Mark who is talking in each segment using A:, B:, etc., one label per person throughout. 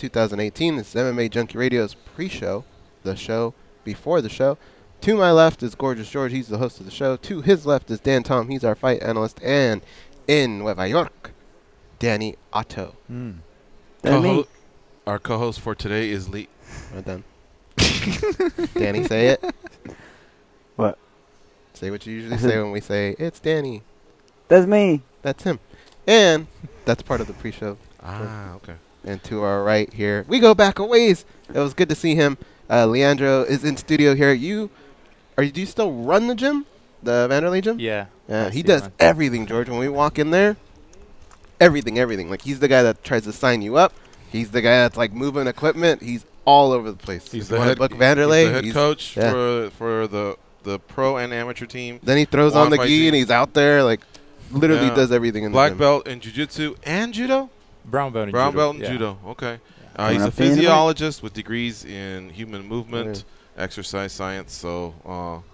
A: 2018. This is MMA Junkie Radio's pre-show, the show before the show. To my left is Gorgeous George. He's the host of the show. To his left is Dan Tom. He's our fight analyst. And in Nueva York, Danny Otto.
B: Our co-host for today is Lee.
A: Well done. Danny, say it.
C: What?
A: Say what you usually say when we say, it's Danny.
C: That's me.
A: That's him. And that's part of the pre-show.
B: Ah, okay.
A: And to our right here, we go back a ways. It was good to see him. Leandro is in studio here. Do you still run the gym? The Wanderlei gym?
D: Yeah.
A: He does everything, George. When we walk in there, everything. Like, he's the guy that tries to sign you up. He's the guy that's, like, moving equipment. He's all over the place.
B: He's the head coach for the pro and amateur team.
A: Then he throws on the gi and he's out there, like, literally does everything in the gym.
B: Black belt in jiu-jitsu and judo?
D: Brown belt in
B: judo.
D: Brown belt
B: in judo. Okay.
D: Yeah.
B: He's a physiologist with degrees in human movement, exercise science. So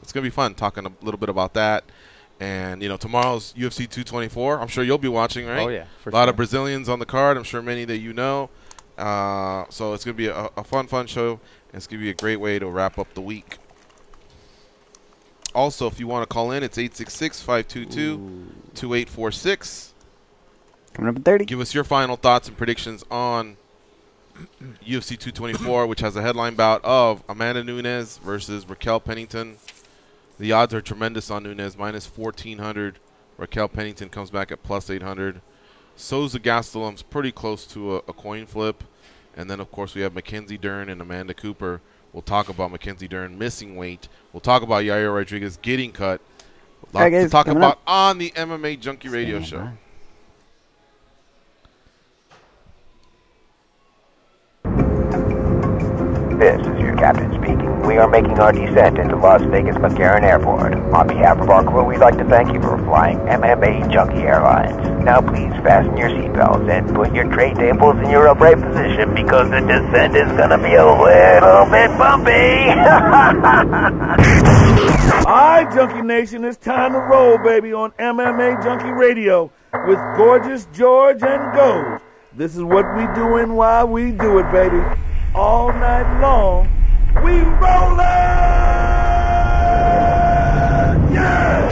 B: it's going to be fun talking a little bit about that. And, you know, tomorrow's UFC 224. I'm sure you'll be watching, right?
D: Oh, yeah.
B: A lot of Brazilians on the card. I'm sure many that you know. So it's going to be a fun show. And it's going to be a great way to wrap up the week. Also, if you want to call in, it's 866-522-2846.
C: Coming up at 30.
B: Give us your final thoughts and predictions on UFC 224, which has a headline bout of Amanda Nunes versus Raquel Pennington. The odds are tremendous on Nunes, minus 1,400. Raquel Pennington comes back at plus 800. Souza Gastelum's pretty close to a coin flip. And then, of course, we have Mackenzie Dern and Amanda Cooper. We'll talk about Mackenzie Dern missing weight. We'll talk about Yair Rodriguez getting cut. Lots to talk about on the MMA Junkie Radio Show.
E: This is your captain speaking. We are making our descent into Las Vegas McCarran Airport. On behalf of our crew, we'd like to thank you for flying MMA Junkie Airlines. Now please fasten your seatbelts and put your tray tables in your upright position because the descent is going to be a little bit bumpy.
F: Alright, Junkie Nation, it's time to roll, baby, on MMA Junkie Radio with Gorgeous George and Gold. This is what we doing while we do it, baby. All night long, we rollin'! Yeah!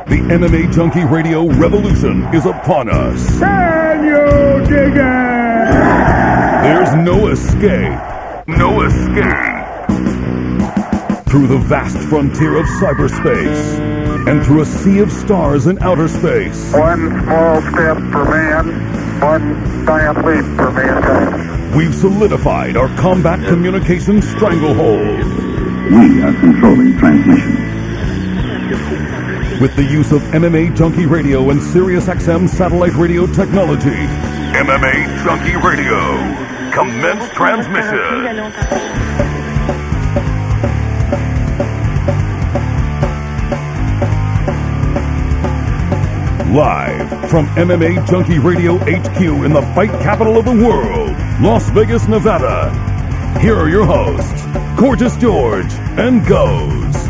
G: The MMA Junkie Radio revolution is upon us.
F: Can you dig it?
G: There's no escape. No escape. Through the vast frontier of cyberspace and through a sea of stars in outer space.
H: One small step for man, one giant leap for mankind.
G: We've solidified our combat communications stranglehold.
I: We are controlling transmission.
G: With the use of MMA Junkie Radio and SiriusXM satellite radio technology. MMA Junkie Radio. Commence transmission. Live from MMA Junkie Radio HQ in the fight capital of the world, Las Vegas, Nevada. Here are your hosts, Gorgeous George and Goes.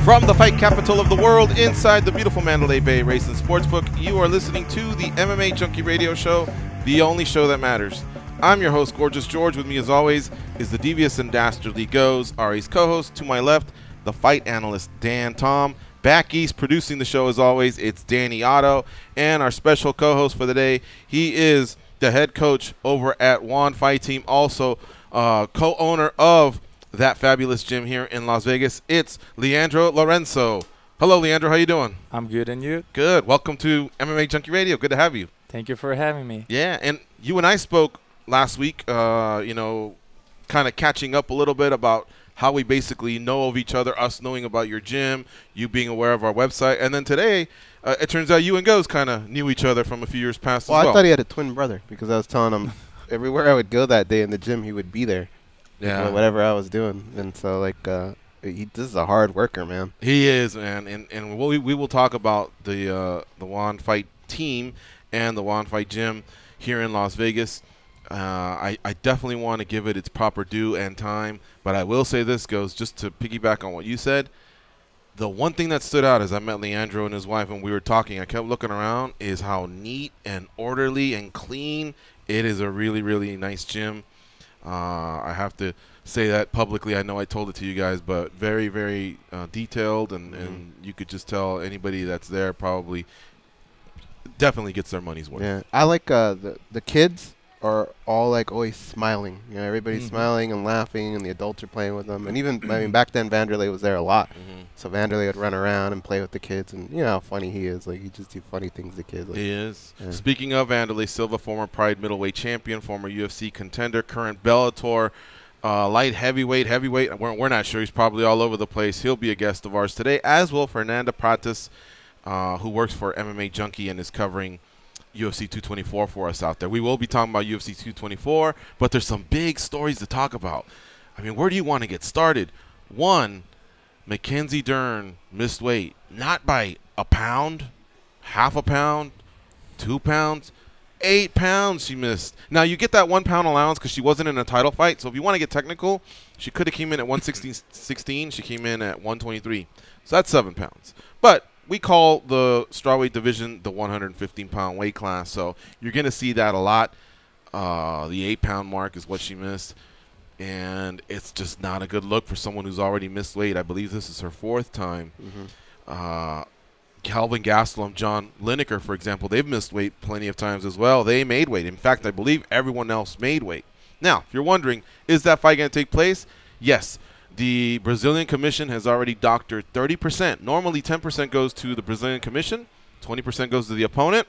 B: From the fight capital of the world, inside the beautiful Mandalay Bay Racing Sportsbook, you are listening to the MMA Junkie Radio Show, the only show that matters. I'm your host, Gorgeous George. With me, as always, is the devious and dastardly Goes, Ari's co-host. To my left, the fight analyst, Dan Tom. Back east, producing the show, as always, it's Danny Otto. And our special co-host for the day, he is the head coach over at Juan Fight Team, also co-owner of that fabulous gym here in Las Vegas. It's Leandro Lorenco. Hello, Leandro. How you doing?
D: I'm good, and you?
B: Good. Welcome to MMA Junkie Radio. Good to have you.
D: Thank you for having me.
B: Yeah, and you and I spoke last week, you know, kind of catching up a little bit about how we basically know of each other, us knowing about your gym, you being aware of our website. And then today, it turns out you and Goes kind of knew each other from a few years past as well.
A: I thought he had a twin brother because I was telling him everywhere I would go that day in the gym, he would be there.
B: Yeah.
A: You know, whatever I was doing. And so, like, this is a hard worker, man.
B: He is, man. And we will talk about the Juan Fight Team and the Juan Fight Gym here in Las Vegas. I definitely want to give it its proper due and time, but I will say this, Goes, just to piggyback on what you said. The one thing that stood out as I met Leandro and his wife and we were talking, I kept looking around, is how neat and orderly and clean It is a really, really nice gym. I have to say that publicly. I know I told it to you guys, but very, very detailed, and you could just tell anybody that's there probably definitely gets their money's worth.
A: Yeah, I like the kids are all like always smiling. You know, everybody's smiling and laughing, and the adults are playing with them. And even I mean, back then Wanderlei was there a lot, so Wanderlei would run around and play with the kids, and you know how funny he is. Like he just do funny things to kids. Like,
B: He is.
A: Yeah.
B: Speaking of Wanderlei Silva, former Pride middleweight champion, former UFC contender, current Bellator light heavyweight. We're not sure. He's probably all over the place. He'll be a guest of ours today, as will Fernanda Prates, who works for MMA Junkie and is covering UFC 224 for us out there. We will be talking about UFC 224, but there's some big stories to talk about. I mean, where do you want to get started? One, Mackenzie Dern missed weight, not by a pound, half a pound, 2 pounds, 8 pounds she missed. Now, you get that 1 pound allowance because she wasn't in a title fight, so if you want to get technical, she could have came in at 116. She came in at 123, so that's 7 pounds. But we call the strawweight division the 115-pound weight class, so you're going to see that a lot. The 8-pound mark is what she missed, and it's just not a good look for someone who's already missed weight. I believe this is her 4th time. Calvin Gastelum, John Lineker, for example, they've missed weight plenty of times as well. They made weight. In fact, I believe everyone else made weight. Now, if you're wondering, is that fight going to take place? Yes. The Brazilian Commission has already doctored 30%. Normally 10% goes to the Brazilian Commission, 20% goes to the opponent.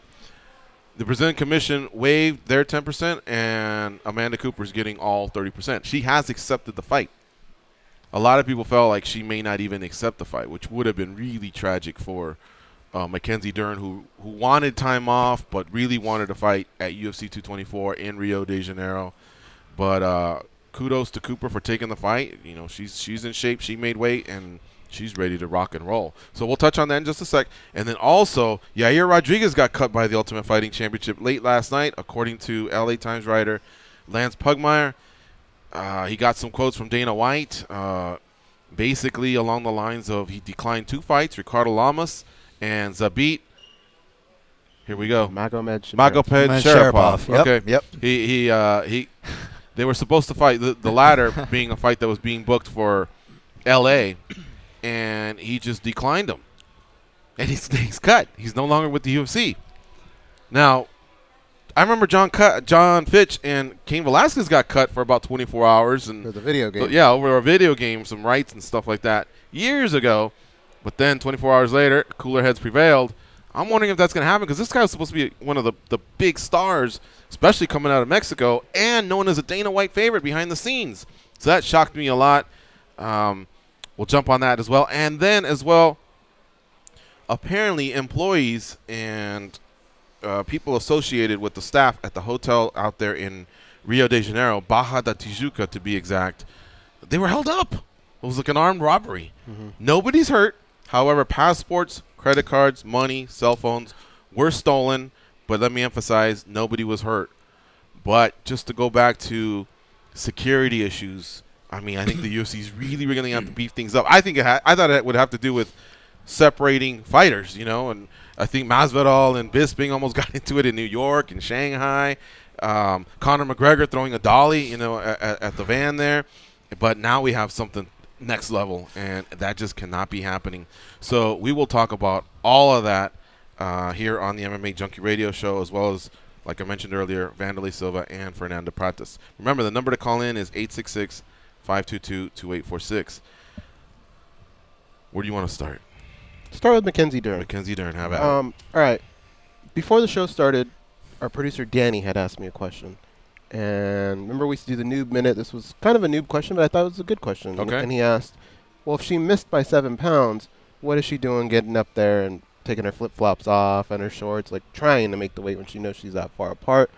B: The Brazilian Commission waived their 10%, and Amanda Cooper's getting all 30%. She has accepted the fight. A lot of people felt like she may not even accept the fight, which would have been really tragic for Mackenzie Dern, who wanted time off but really wanted to fight at UFC 224 in Rio de Janeiro. But kudos to Cooper for taking the fight. You know, she's in shape. She made weight, and she's ready to rock and roll. So we'll touch on that in just a sec. And then also, Yair Rodriguez got cut by the Ultimate Fighting Championship late last night, according to LA Times writer Lance Pugmire. He got some quotes from Dana White, basically along the lines of he declined 2 fights, Ricardo Lamas and Zabit. Here we go.
A: Magomed
B: Sharapov.
J: Yep.
B: Okay.
J: Yep.
B: He they were supposed to fight, the latter being a fight that was being booked for L.A., and he just declined them. And he's cut. He's no longer with the UFC. Now, I remember John Fitch and Cain Velasquez got cut for about 24 hours. And
A: for the video game.
B: Yeah, over a video game, some rights and stuff like that years ago. But then 24 hours later, cooler heads prevailed. I'm wondering if that's going to happen because this guy was supposed to be one of the big stars, especially coming out of Mexico, and known as a Dana White favorite behind the scenes. So that shocked me a lot. We'll jump on that as well. And then as well, apparently employees and people associated with the staff at the hotel out there in Rio de Janeiro, Barra da Tijuca to be exact, they were held up. It was like an armed robbery. Nobody's hurt. However, passports, credit cards, money, cell phones were stolen. But let me emphasize, nobody was hurt. But just to go back to security issues, I mean, I think the UFC is really going to have to beef things up. I thought it would have to do with separating fighters, you know, and I think Masvidal and Bisping almost got into it in New York and Shanghai. Conor McGregor throwing a dolly, you know, at the van there. But now we have something next level, and that just cannot be happening. So we will talk about all of that here on the MMA Junkie Radio Show, as well as, like I mentioned earlier, Wanderlei Silva and Fernanda Prates. Remember, the number to call in is 866-522-2846. Where do you want to start?
A: Start with Mackenzie Dern.
B: Mackenzie Dern, how about it?
A: All right. Before the show started, our producer Danny had asked me a question. And remember, we used to do the noob minute. This was kind of a noob question, but I thought it was a good question.
B: Okay.
A: And he asked, well, if she missed by 7 pounds, what is she doing getting up there and taking her flip-flops off and her shorts, like trying to make the weight when she knows she's that far apart?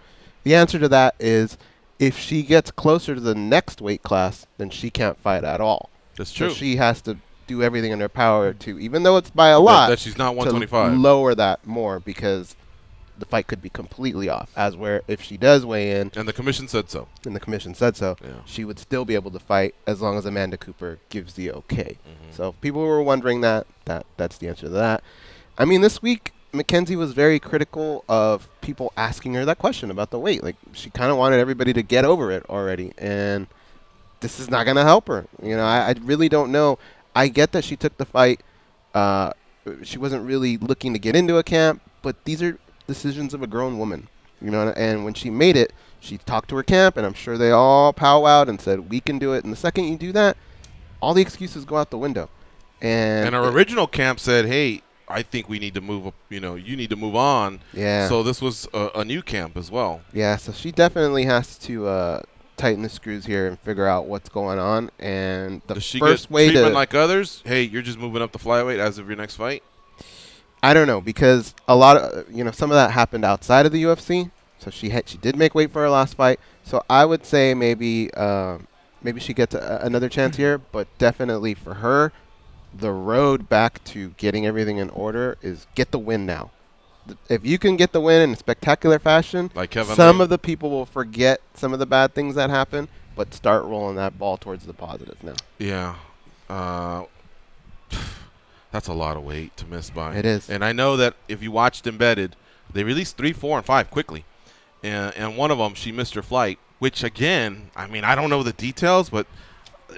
A: The answer to that is if she gets closer to the next weight class, then she can't fight at all.
B: That's true.
A: So she has to do everything in her power to, even though it's by a lot,
B: that she's not 125,
A: to lower that more, because the fight could be completely off. As where if she does weigh in,
B: and the commission said so,
A: she would still be able to fight as long as Amanda Cooper gives the okay. So if people were wondering that's the answer to that. I mean, this week Mackenzie was very critical of people asking her that question about the weight. Like, she kind of wanted everybody to get over it already, and this is not going to help her. You know, I really don't know. I get that she took the fight. She wasn't really looking to get into a camp, but these are decisions of a grown woman. You know, and when she made it, she talked to her camp, and I'm sure they all powwowed and said, we can do it. And the second you do that, all the excuses go out the window. And
B: our original camp said, hey, I think we need to move up, you know, you need to move on.
A: Yeah.
B: So this was a new camp as well.
A: Yeah, so she definitely has to tighten the screws here and figure out what's going on. And the
B: Does she
A: first
B: get
A: way
B: treatment
A: to
B: like others? Hey, you're just moving up the flyweight as of your next fight?
A: I don't know, because a lot of, you know, some of that happened outside of the UFC. So she did make weight for her last fight. So I would say maybe she gets another chance here, but definitely for her, the road back to getting everything in order is get the win now. If you can get the win in a spectacular fashion,
B: like Kevin
A: some
B: Lee.
A: of the people will forget some of the bad things that happen, but start rolling that ball towards the positive now.
B: Yeah. That's a lot of weight to miss by.
A: It is.
B: And I know that if you watched Embedded, they released 3, 4, and 5 quickly. And one of them, she missed her flight, which, again, I mean, I don't know the details, but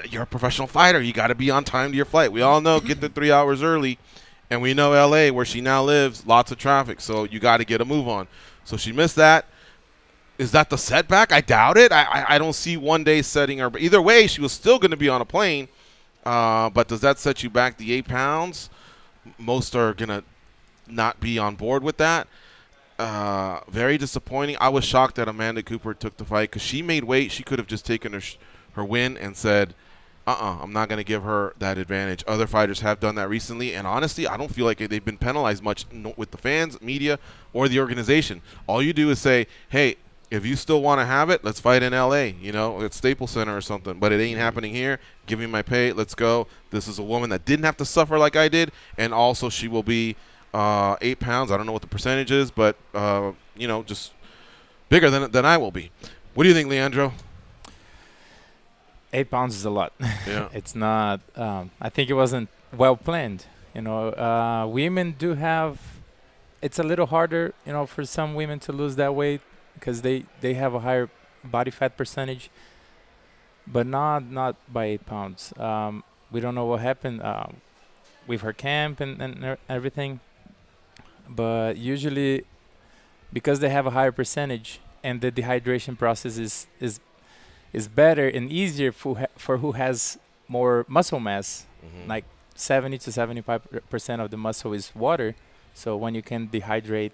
B: you're a professional fighter. You got to be on time to your flight. We all know get there 3 hours early. And we know L.A., where she now lives, lots of traffic. So you got to get a move on. So she missed that. Is that the setback? I doubt it. I don't see one day setting her. But either way, she was still going to be on a plane. But does that set you back the 8 pounds? Most are going to not be on board with that. Very disappointing. I was shocked that Amanda Cooper took the fight because she made weight. She could have just taken her win and said, I'm not going to give her that advantage. Other fighters have done that recently, and honestly, I don't feel like they've been penalized much with the fans, media, or the organization. All you do is say, hey, if you still want to have it, let's fight in L.A., you know, at Staples Center or something. But it ain't happening here. Give me my pay. Let's go. This is a woman that didn't have to suffer like I did, and also she will be 8 pounds. I don't know what the percentage is, but, you know, just bigger than I will be. What do you think, Leandro?
D: 8 pounds is a lot.
B: Yeah.
D: It's not. I think it wasn't well planned. You know, women do have. It's a little harder, you know, for some women to lose that weight because they have a higher body fat percentage, but not by 8 pounds. We don't know what happened with her camp and everything, but usually because they have a higher percentage and the dehydration process is better and easier for who has more muscle mass. Like 70 to 75% of the muscle is water. So when you can dehydrate,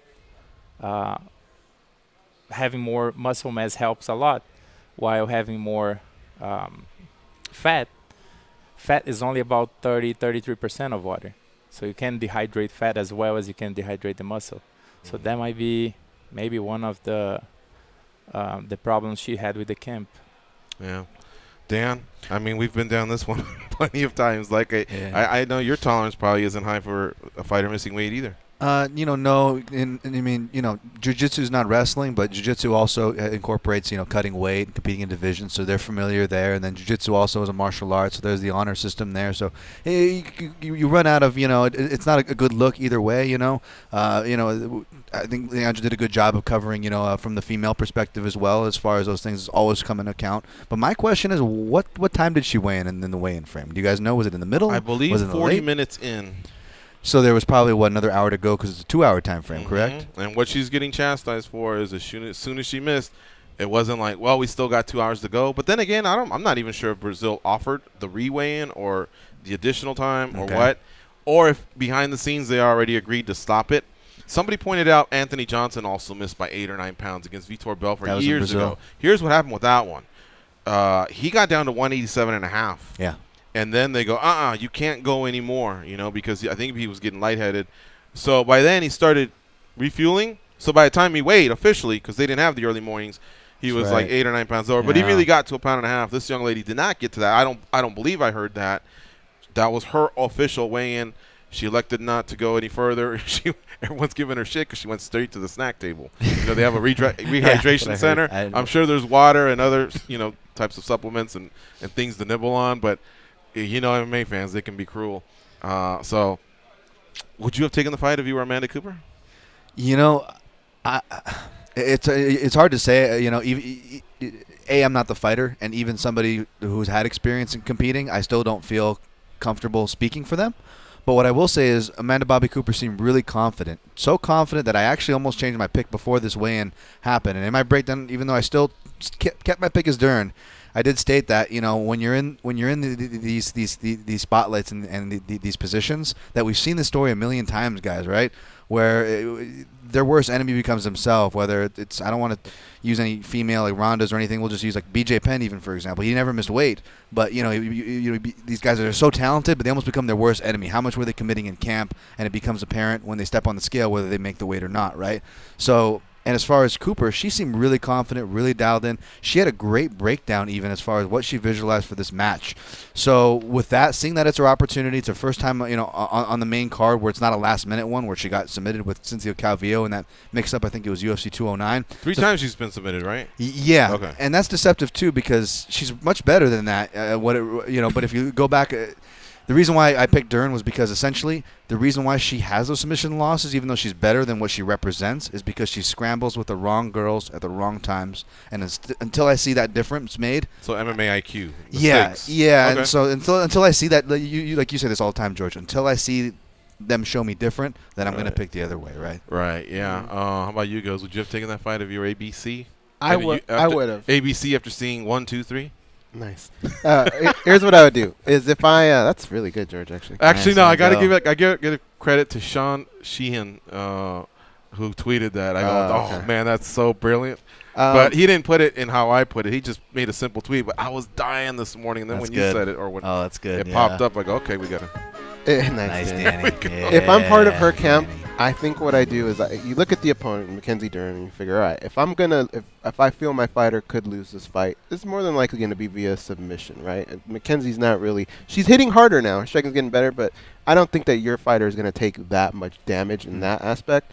D: having more muscle mass helps a lot, while having more fat. Fat is only about 33% of water. So you can dehydrate fat as well as you can dehydrate the muscle. So that might be maybe one of the problems she had with the camp.
B: Yeah. Dan, I mean, we've been down this one plenty of times. Like, I know your tolerance probably isn't high for a fighter missing weight either.
J: You know, no, and I mean, you know, jiu-jitsu is not wrestling, but jiu-jitsu also incorporates, you know, cutting weight and competing in divisions, so they're familiar there. And then jiu-jitsu also is a martial art, so there's the honor system there. So you run out of, you know, it's not a good look either way, you know. I think Leandro did a good job of covering, you know, from the female perspective as well, as far as those things always come into account. But my question is, what time did she weigh in the weigh-in frame? Do you guys know? Was it in the middle?
B: I believe
J: was it
B: 40 minutes in.
J: So there was probably, what, another hour to go because it's a 2-hour time frame, correct?
B: And what she's getting chastised for is as soon as she missed, it wasn't like, well, we still got 2 hours to go. But then again, I'm not even sure if Brazil offered the re-weigh-in or the additional time or what, or if behind the scenes they already agreed to stop it. Somebody pointed out Anthony Johnson also missed by 8 or 9 pounds against Vitor Belfort years ago. Here's what happened with that one. He got down to 187.5.
J: Yeah.
B: And then they go, you can't go anymore, you know, because I think he was getting lightheaded. So by then he started refueling. So by the time he weighed officially, because they didn't have the early mornings, he was like 8 or 9 pounds lower. But he really got to 1.5 pounds. This young lady did not get to that. I don't believe I heard that. That was her official weigh-in. She elected not to go any further. Everyone's giving her shit because she went straight to the snack table. You know, they have a rehydration center. I'm sure there's water and other, you know, types of supplements and things to nibble on. But, you know, MMA fans, they can be cruel. So would you have taken the fight if you were Amanda Cooper?
J: You know, it's hard to say. You know, I'm not the fighter, and even somebody who's had experience in competing, I still don't feel comfortable speaking for them. But what I will say is Amanda Bobby Cooper seemed really confident. So confident that I actually almost changed my pick before this weigh-in happened. And in my breakdown, even though I still kept my pick as Dern, I did state that, you know, when you're in these spotlights and these positions, that we've seen this story a million times, guys, right? Where their worst enemy becomes themselves. Whether it's, I don't want to use any female like Rondas or anything. We'll just use like BJ Penn, even, for example. He never missed weight, but you know, these guys are so talented, but they almost become their worst enemy. How much were they committing in camp? And it becomes apparent when they step on the scale whether they make the weight or not, right? So. And as far as Cooper, she seemed really confident, really dialed in. She had a great breakdown even as far as what she visualized for this match. So with that, seeing that it's her opportunity, it's her first time, you know, on the main card where it's not a last-minute one where she got submitted with Cynthia Calvillo in that mix-up. I think it was UFC 209.
B: Three times she's been submitted, right?
J: Yeah.
B: Okay.
J: And that's deceptive too because she's much better than that. But if you go back. The reason why I picked Dern was because essentially the reason why she has those submission losses, even though she's better than what she represents, is because she scrambles with the wrong girls at the wrong times. And until I see that difference made,
B: so MMA IQ.
J: Yeah.
B: Okay.
J: And so until I see that, you like you say this all the time, George. Until I see them show me different, then I'm going to pick the other way, right?
B: Right. Yeah. How about you, guys? Would you have taken that fight of your ABC?
A: I would have.
B: ABC after seeing 1, 2, 3.
A: Nice. Here's what I would do: is if I that's really good, George. Actually,
B: no, I gotta give credit to Sean Sheehan, who tweeted that. I go, oh man, that's so brilliant. But he didn't put it in how I put it. He just made a simple tweet. But I was dying this morning, and then when you said it, or when
J: that's good.
B: It popped up, I go, okay, we got it.
A: Nice,
C: Danny.
A: If I'm part of her camp, I think what I do is you look at the opponent, Mackenzie Dern, and you figure, all right, if I feel my fighter could lose this fight, it's more than likely going to be via submission, right? And Mackenzie's not really, she's hitting harder now. Her striking's getting better, but I don't think that your fighter is going to take that much damage in that aspect.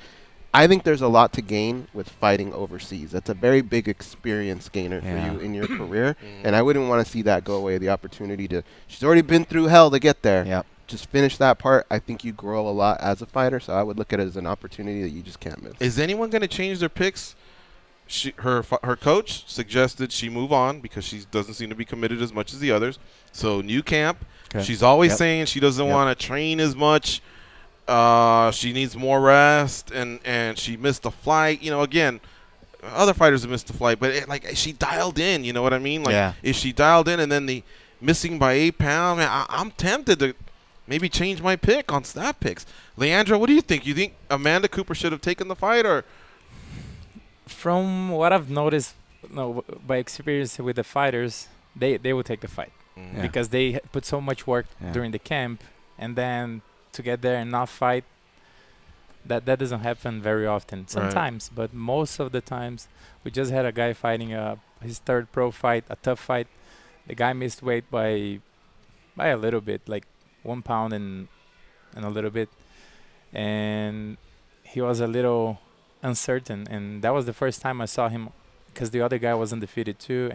A: I think there's a lot to gain with fighting overseas. That's a very big experience gainer for you in your career, and I wouldn't want to see that go away. The opportunity to, she's already been through hell to get there.
J: Yep.
A: Just finish that part. I think you grow a lot as a fighter, so I would look at it as an opportunity that you just can't miss.
B: Is anyone going to change their picks? Her coach suggested she move on because she doesn't seem to be committed as much as the others. So new camp. Okay. She's always saying she doesn't want to train as much. She needs more rest, and she missed the flight. You know, again, other fighters have missed the flight, but she dialed in. You know what I mean? Like if she dialed in, and then the missing by 8 pounds, man, I'm tempted to maybe change my pick on staff picks. Leandro, what do you think? You think Amanda Cooper should have taken the fight, or?
D: From what I've noticed, by experience with the fighters, they will take the fight because they put so much work during the camp, and then to get there and not fight, that doesn't happen very often. Sometimes, but most of the times, we just had a guy fighting his third pro fight, a tough fight. The guy missed weight by a little bit, like 1 pound and a little bit, and he was a little uncertain, and that was the first time I saw him, because the other guy was undefeated too,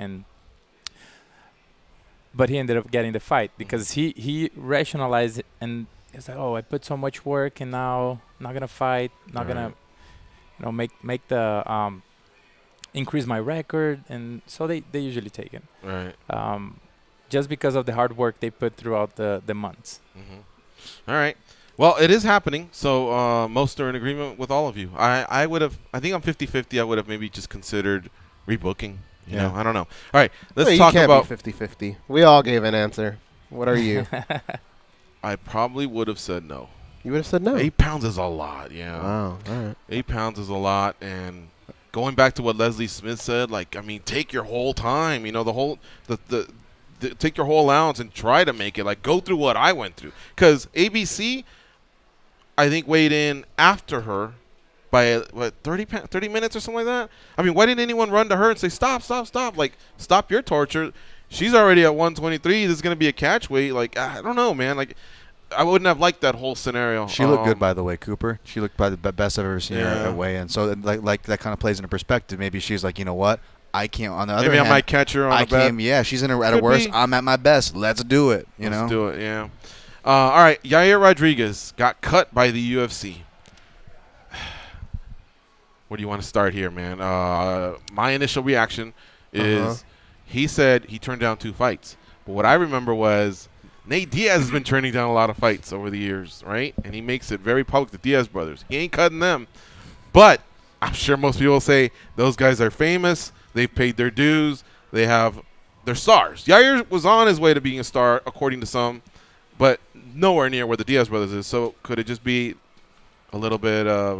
D: but he ended up getting the fight because he rationalized it, and it's like, oh, I put so much work and now not gonna fight, not gonna make the increase my record, and so they usually take it.
B: Right.
D: Just because of the hard work they put throughout the months.
B: All right. Well, it is happening, so most are in agreement with all of you. I think I'm 50-50. I would have maybe just considered rebooking. You know, I don't know. All right, let's talk about
A: 50-50. We all gave an answer. What are you?
B: I probably would have said no.
A: You would have said no?
B: 8 pounds is a lot,
A: Wow, all right.
B: 8 pounds is a lot, and going back to what Leslie Smith said, take your whole time. You know, take your whole allowance and try to make it. Go through what I went through. Because ABC, I think, weighed in after her by, 30 minutes or something like that? I mean, why didn't anyone run to her and say, stop, stop, stop? Stop your torture. She's already at 123. This is going to be a catch weight. I don't know, man. I wouldn't have liked that whole scenario.
J: She looked good, by the way, Cooper. She looked by the best I've ever seen her at weigh-in. So, that kind of plays into perspective. Maybe she's like, you know what? I can't. On the other hand,
B: maybe I might catch her on the bed.
J: Yeah, she's at her worst. I'm at my best. Let's do it.
B: Let's do it. Yeah. All right. Yair Rodriguez got cut by the UFC. Where do you want to start here, man? My initial reaction is he said he turned down 2 fights. But what I remember was Nate Diaz has been turning down a lot of fights over the years, right? And he makes it very public, the Diaz brothers. He ain't cutting them. But I'm sure most people say those guys are famous. They've paid their dues. They're stars. Yair was on his way to being a star, according to some, but nowhere near where the Diaz brothers is. So could it just be a little bit of,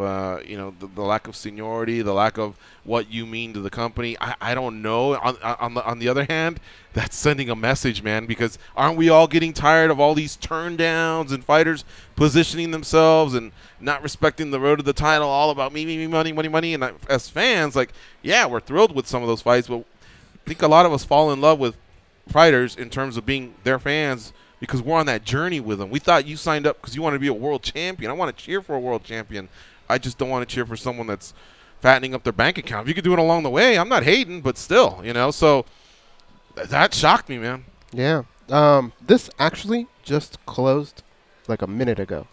B: the lack of seniority, the lack of what you mean to the company? I don't know. On the other hand, that's sending a message, man, because aren't we all getting tired of all these turn downs and fighters positioning themselves and not respecting the road to the title, all about me, money, money, money? And as fans, we're thrilled with some of those fights, but I think a lot of us fall in love with fighters in terms of being their fans because we're on that journey with them. We thought you signed up because you want to be a world champion. I want to cheer for a world champion. I just don't want to cheer for someone that's fattening up their bank account. If you could do it along the way, I'm not hating, but still, so that shocked me, man.
A: Yeah. This actually just closed like a minute ago.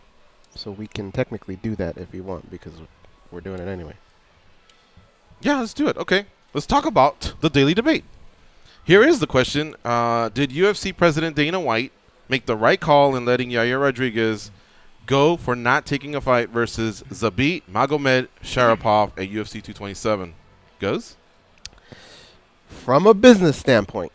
A: So we can technically do that if you want because we're doing it anyway.
B: Yeah, let's do it. Okay. Let's talk about the daily debate. Here is the question. Did UFC President Dana White make the right call in letting Yair Rodriguez go for not taking a fight versus Zabit Magomed Sharapov at UFC 227? Goes?
A: From a business standpoint,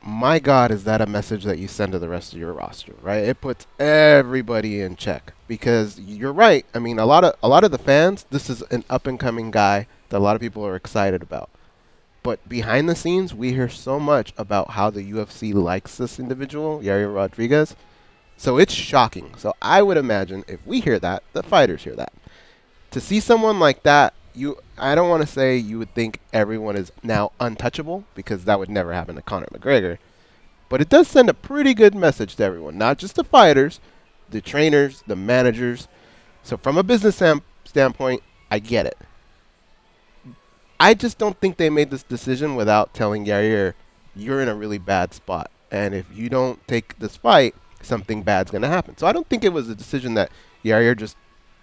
A: my God, is that a message that you send to the rest of your roster, right? It puts everybody in check because you're right. I mean, a lot of the fans, this is an up-and-coming guy that a lot of people are excited about. But behind the scenes, we hear so much about how the UFC likes this individual, Yair Rodriguez. So it's shocking. So I would imagine if we hear that, the fighters hear that. To see someone like that, I don't want to say you would think everyone is now untouchable because that would never happen to Conor McGregor. But it does send a pretty good message to everyone, not just the fighters, the trainers, the managers. So from a business standpoint, I get it. I just don't think they made this decision without telling Yair, you're in a really bad spot. And if you don't take this fight, something bad's going to happen. So I don't think it was a decision that Yair just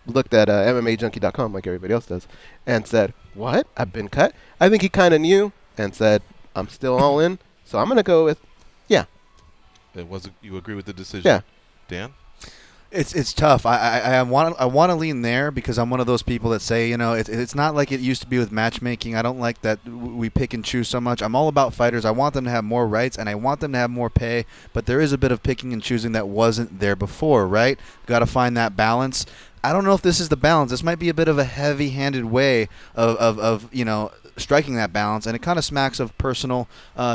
A: looked at MMAJunkie.com like everybody else does and said, what? I've been cut? I think he kind of knew and said, I'm still all in. So I'm going to go with, yeah.
B: You agree with the decision?
A: Yeah.
B: Dan?
J: It's tough. I want to lean there because I'm one of those people that say, it's not like it used to be with matchmaking. I don't like that we pick and choose so much. I'm all about fighters. I want them to have more rights and I want them to have more pay, but there is a bit of picking and choosing that wasn't there before, right? Got to find that balance. I don't know if this is the balance. This might be a bit of a heavy-handed way of striking that balance, and it kind of smacks of personal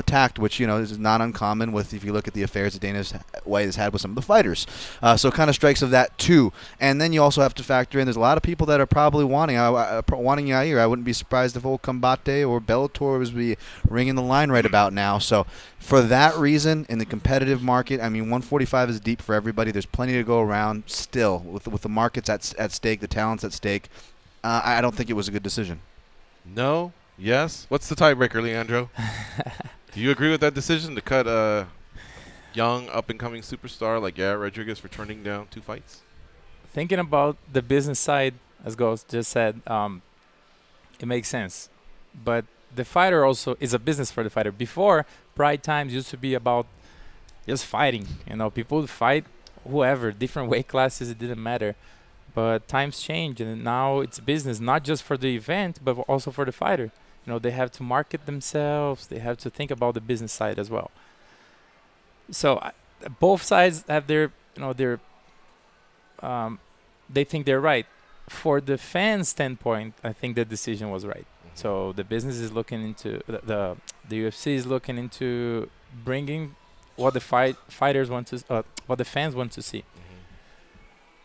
J: tact, which is not uncommon with if you look at the affairs that Dana White has had with some of the fighters. So it kind of strikes of that too. And then you also have to factor in there's a lot of people that are probably wanting Yair. I wouldn't be surprised if old Combate or Bellator was be ringing the line right about now. So for that reason, in the competitive market, I mean 145 is deep for everybody. There's plenty to go around still with the markets at stake, the talents at stake. I don't think it was a good decision.
B: No. Yes. What's the tiebreaker, Leandro? Do you agree with that decision to cut a young, up-and-coming superstar like Yair Rodriguez for turning down 2 fights?
D: Thinking about the business side, as Ghost just said, it makes sense. But the fighter also is a business for the fighter. Before, Pride Times used to be about just fighting. People would fight whoever, different weight classes, it didn't matter. But times change, and now it's business, not just for the event, but also for the fighter. They have to market themselves. They have to think about the business side as well. So both sides have their, they think they're right. For the fan standpoint, I think the decision was right. So the business is looking into, the UFC is looking into bringing what the fighters want to, what the fans want to see.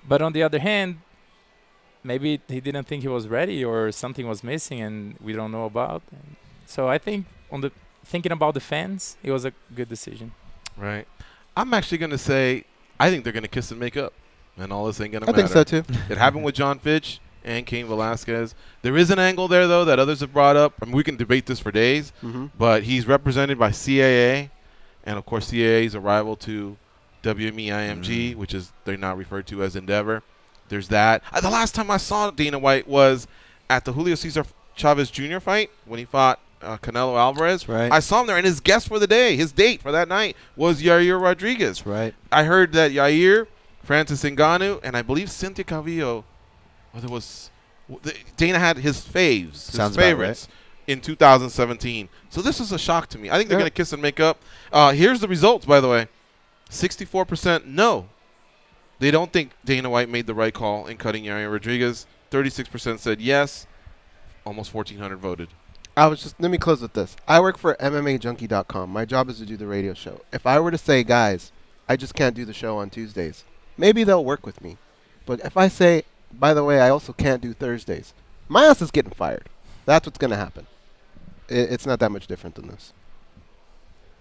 D: But on the other hand, maybe he didn't think he was ready or something was missing and we don't know about. So I think thinking about the fans, it was a good decision.
B: Right. I'm actually going to say I think they're going to kiss and make up, and all this ain't going to matter.
A: I think so, too.
B: It happened with John Fitch and Cain Velasquez. There is an angle there, though, that others have brought up. I mean, we can debate this for days, but he's represented by CAA, and, of course, CAA is a rival to WME-IMG, which is they're now referred to as Endeavor. There's that. The last time I saw Dana White was at the Julio Cesar Chavez Jr. fight when he fought Canelo Alvarez.
J: Right.
B: I saw him there, and his guest for the day, his date for that night, was Yair Rodriguez.
J: Right.
B: I heard that Yair, Francis Ngannou, and I believe Cynthia Calvillo, Dana had his faves, his favorites, in 2017. So this is a shock to me. I think they're going to kiss and make up. Here's the results, by the way. 64% no. They don't think Dana White made the right call in cutting Yair Rodriguez. 36% said yes. Almost 1,400 voted.
A: Let me close with this. I work for MMAJunkie.com. My job is to do the radio show. If I were to say, guys, I just can't do the show on Tuesdays, maybe they'll work with me. But if I say, by the way, I also can't do Thursdays, my ass is getting fired. That's what's going to happen. It's not that much different than this.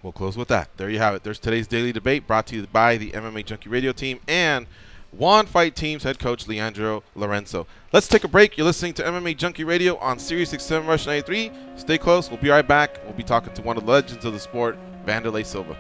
B: We'll close with that. There you have it. There's today's Daily Debate brought to you by the MMA Junkie Radio team and Juan Fight Team's head coach, Leandro Lorenco. Let's take a break. You're listening to MMA Junkie Radio on Sirius XM Rush 93. Stay close. We'll be right back. We'll be talking to one of the legends of the sport, Wanderlei Silva.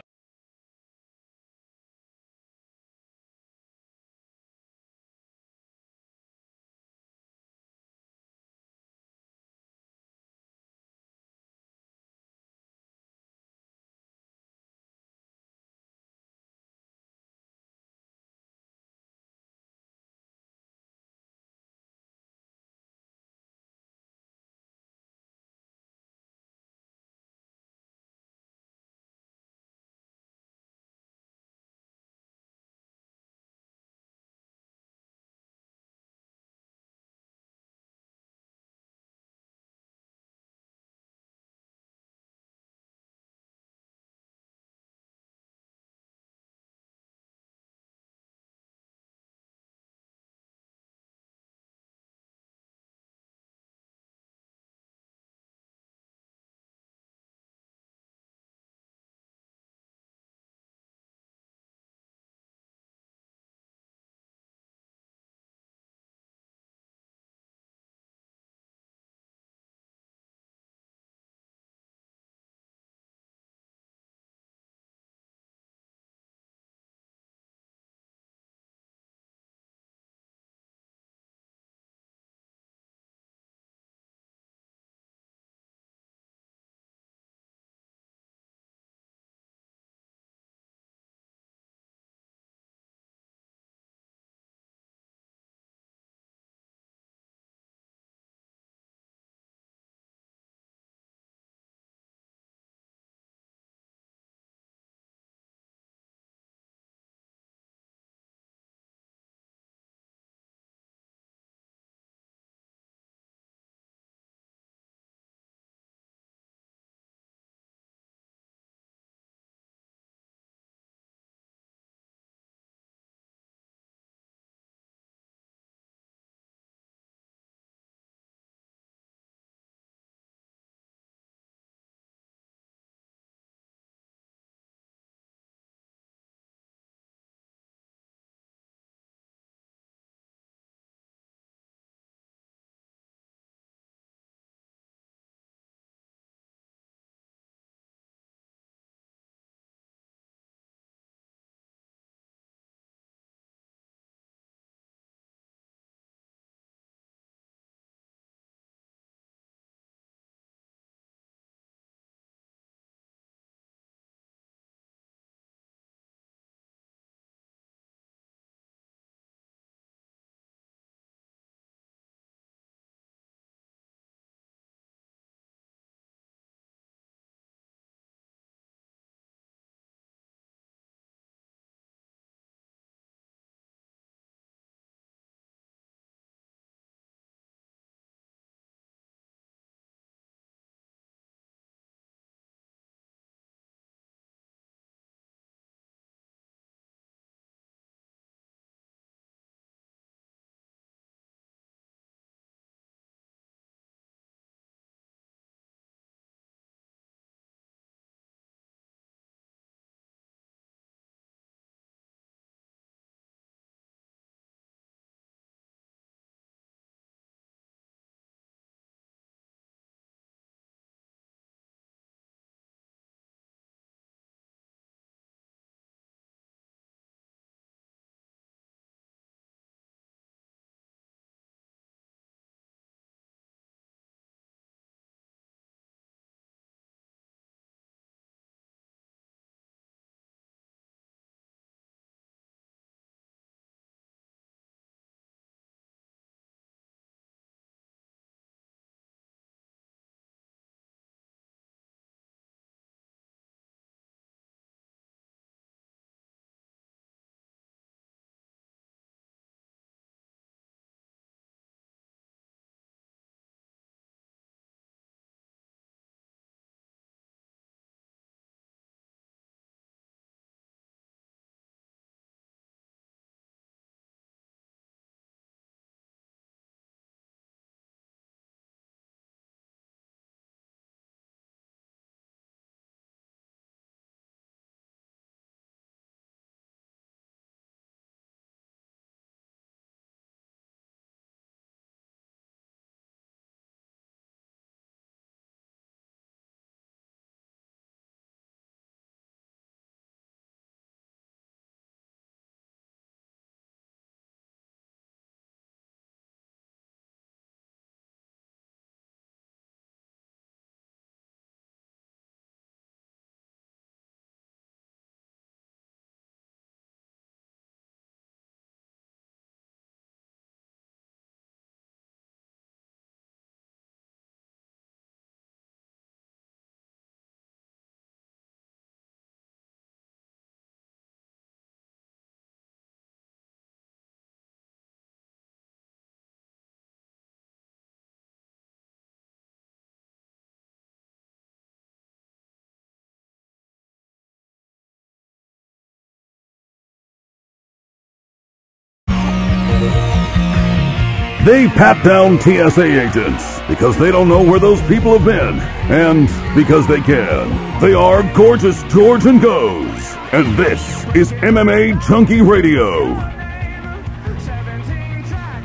G: They pat down TSA agents because they don't know where those people have been, and because they can. They are Gorgeous George and Goes, and this is MMA Junkie Radio.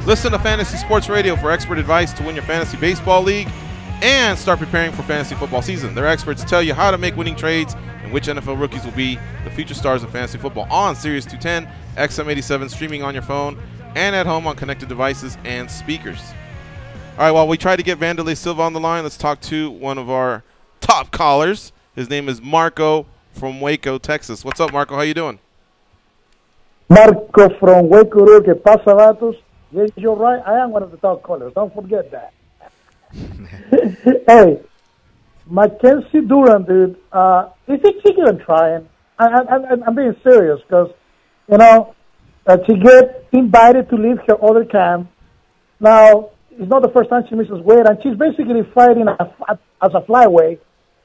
B: Listen to Fantasy Sports Radio for expert advice to win your fantasy baseball league and start preparing for fantasy football season. Their experts tell you how to make winning trades and which NFL rookies will be the future stars of fantasy football on Sirius 210, XM87, streaming on your phone, and at home on connected devices and speakers. All right, while we try to get Wanderlei Silva on the line, let's talk to one of our top callers. His name is Marco from Waco, Texas. What's up, Marco? How you doing?
K: Marco from Waco, que pasa, vatos? Yes, you're right. I am one of the top callers. Don't forget that. Hey, Mackenzie Durant, dude, is he even trying? I'm being serious because, you know, she get invited to leave her other camp. Now, it's not the first time she misses weight, and she's basically fighting as a flyweight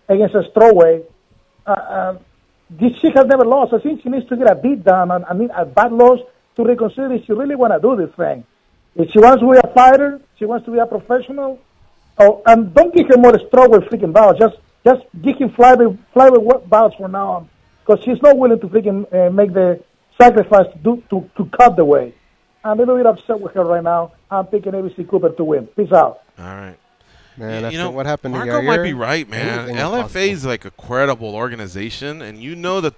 K: against a strawweight. This chick has never lost. I think she needs to get a beat down, a bad loss to reconsider if she really want to do this thing. If she wants to be a fighter, she wants to be a professional, and don't give her more strawweight freaking bouts. Just give him flyweight bouts from now on, because she's not willing to freaking make the sacrifice to cut the weight. I'm a little bit upset with her right now. I'm picking ABC Cooper to win. Peace out.
B: All right.
A: Man, you know what happened to
B: Marco
A: Yair,
B: might be right, man.
A: anything is
B: LFA is like a credible organization, and you know that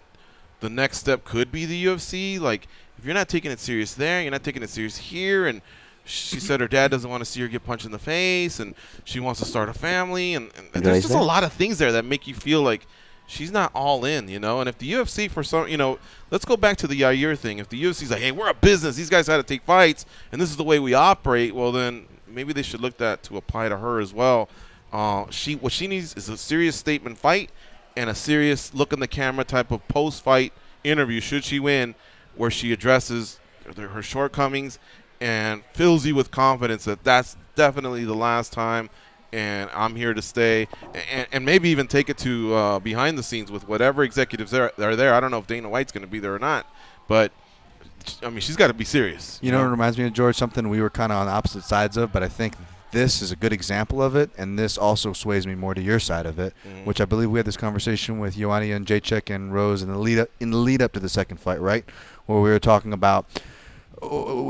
B: the next step could be the UFC. Like, if you're not taking it serious there, you're not taking it serious here, and she said her dad doesn't want to see her get punched in the face, and she wants to start a family, and there's just a lot of things there that make you feel like she's not all in, you know. And if the UFC, for some, you know, let's go back to the Yair thing. If the UFC's like, hey, we're a business, these guys had to take fights, and this is the way we operate, well, then maybe they should look that to apply to her as well. What she needs is a serious statement fight and a serious look in the camera type of post-fight interview, should she win, where she addresses her shortcomings and fills you with confidence that that's definitely the last time, and I'm here to stay, and maybe even take it to behind the scenes with whatever executives are there. I don't know if Dana White's going to be there or not, but I mean, she's got to be serious.
J: You know, it reminds me of, George, something we were kind of on opposite sides of, but I think this is a good example of it, and this also sways me more to your side of it, which I believe we had this conversation with Ioana and Jacek and Rose in the lead up to the second fight, right, where we were talking about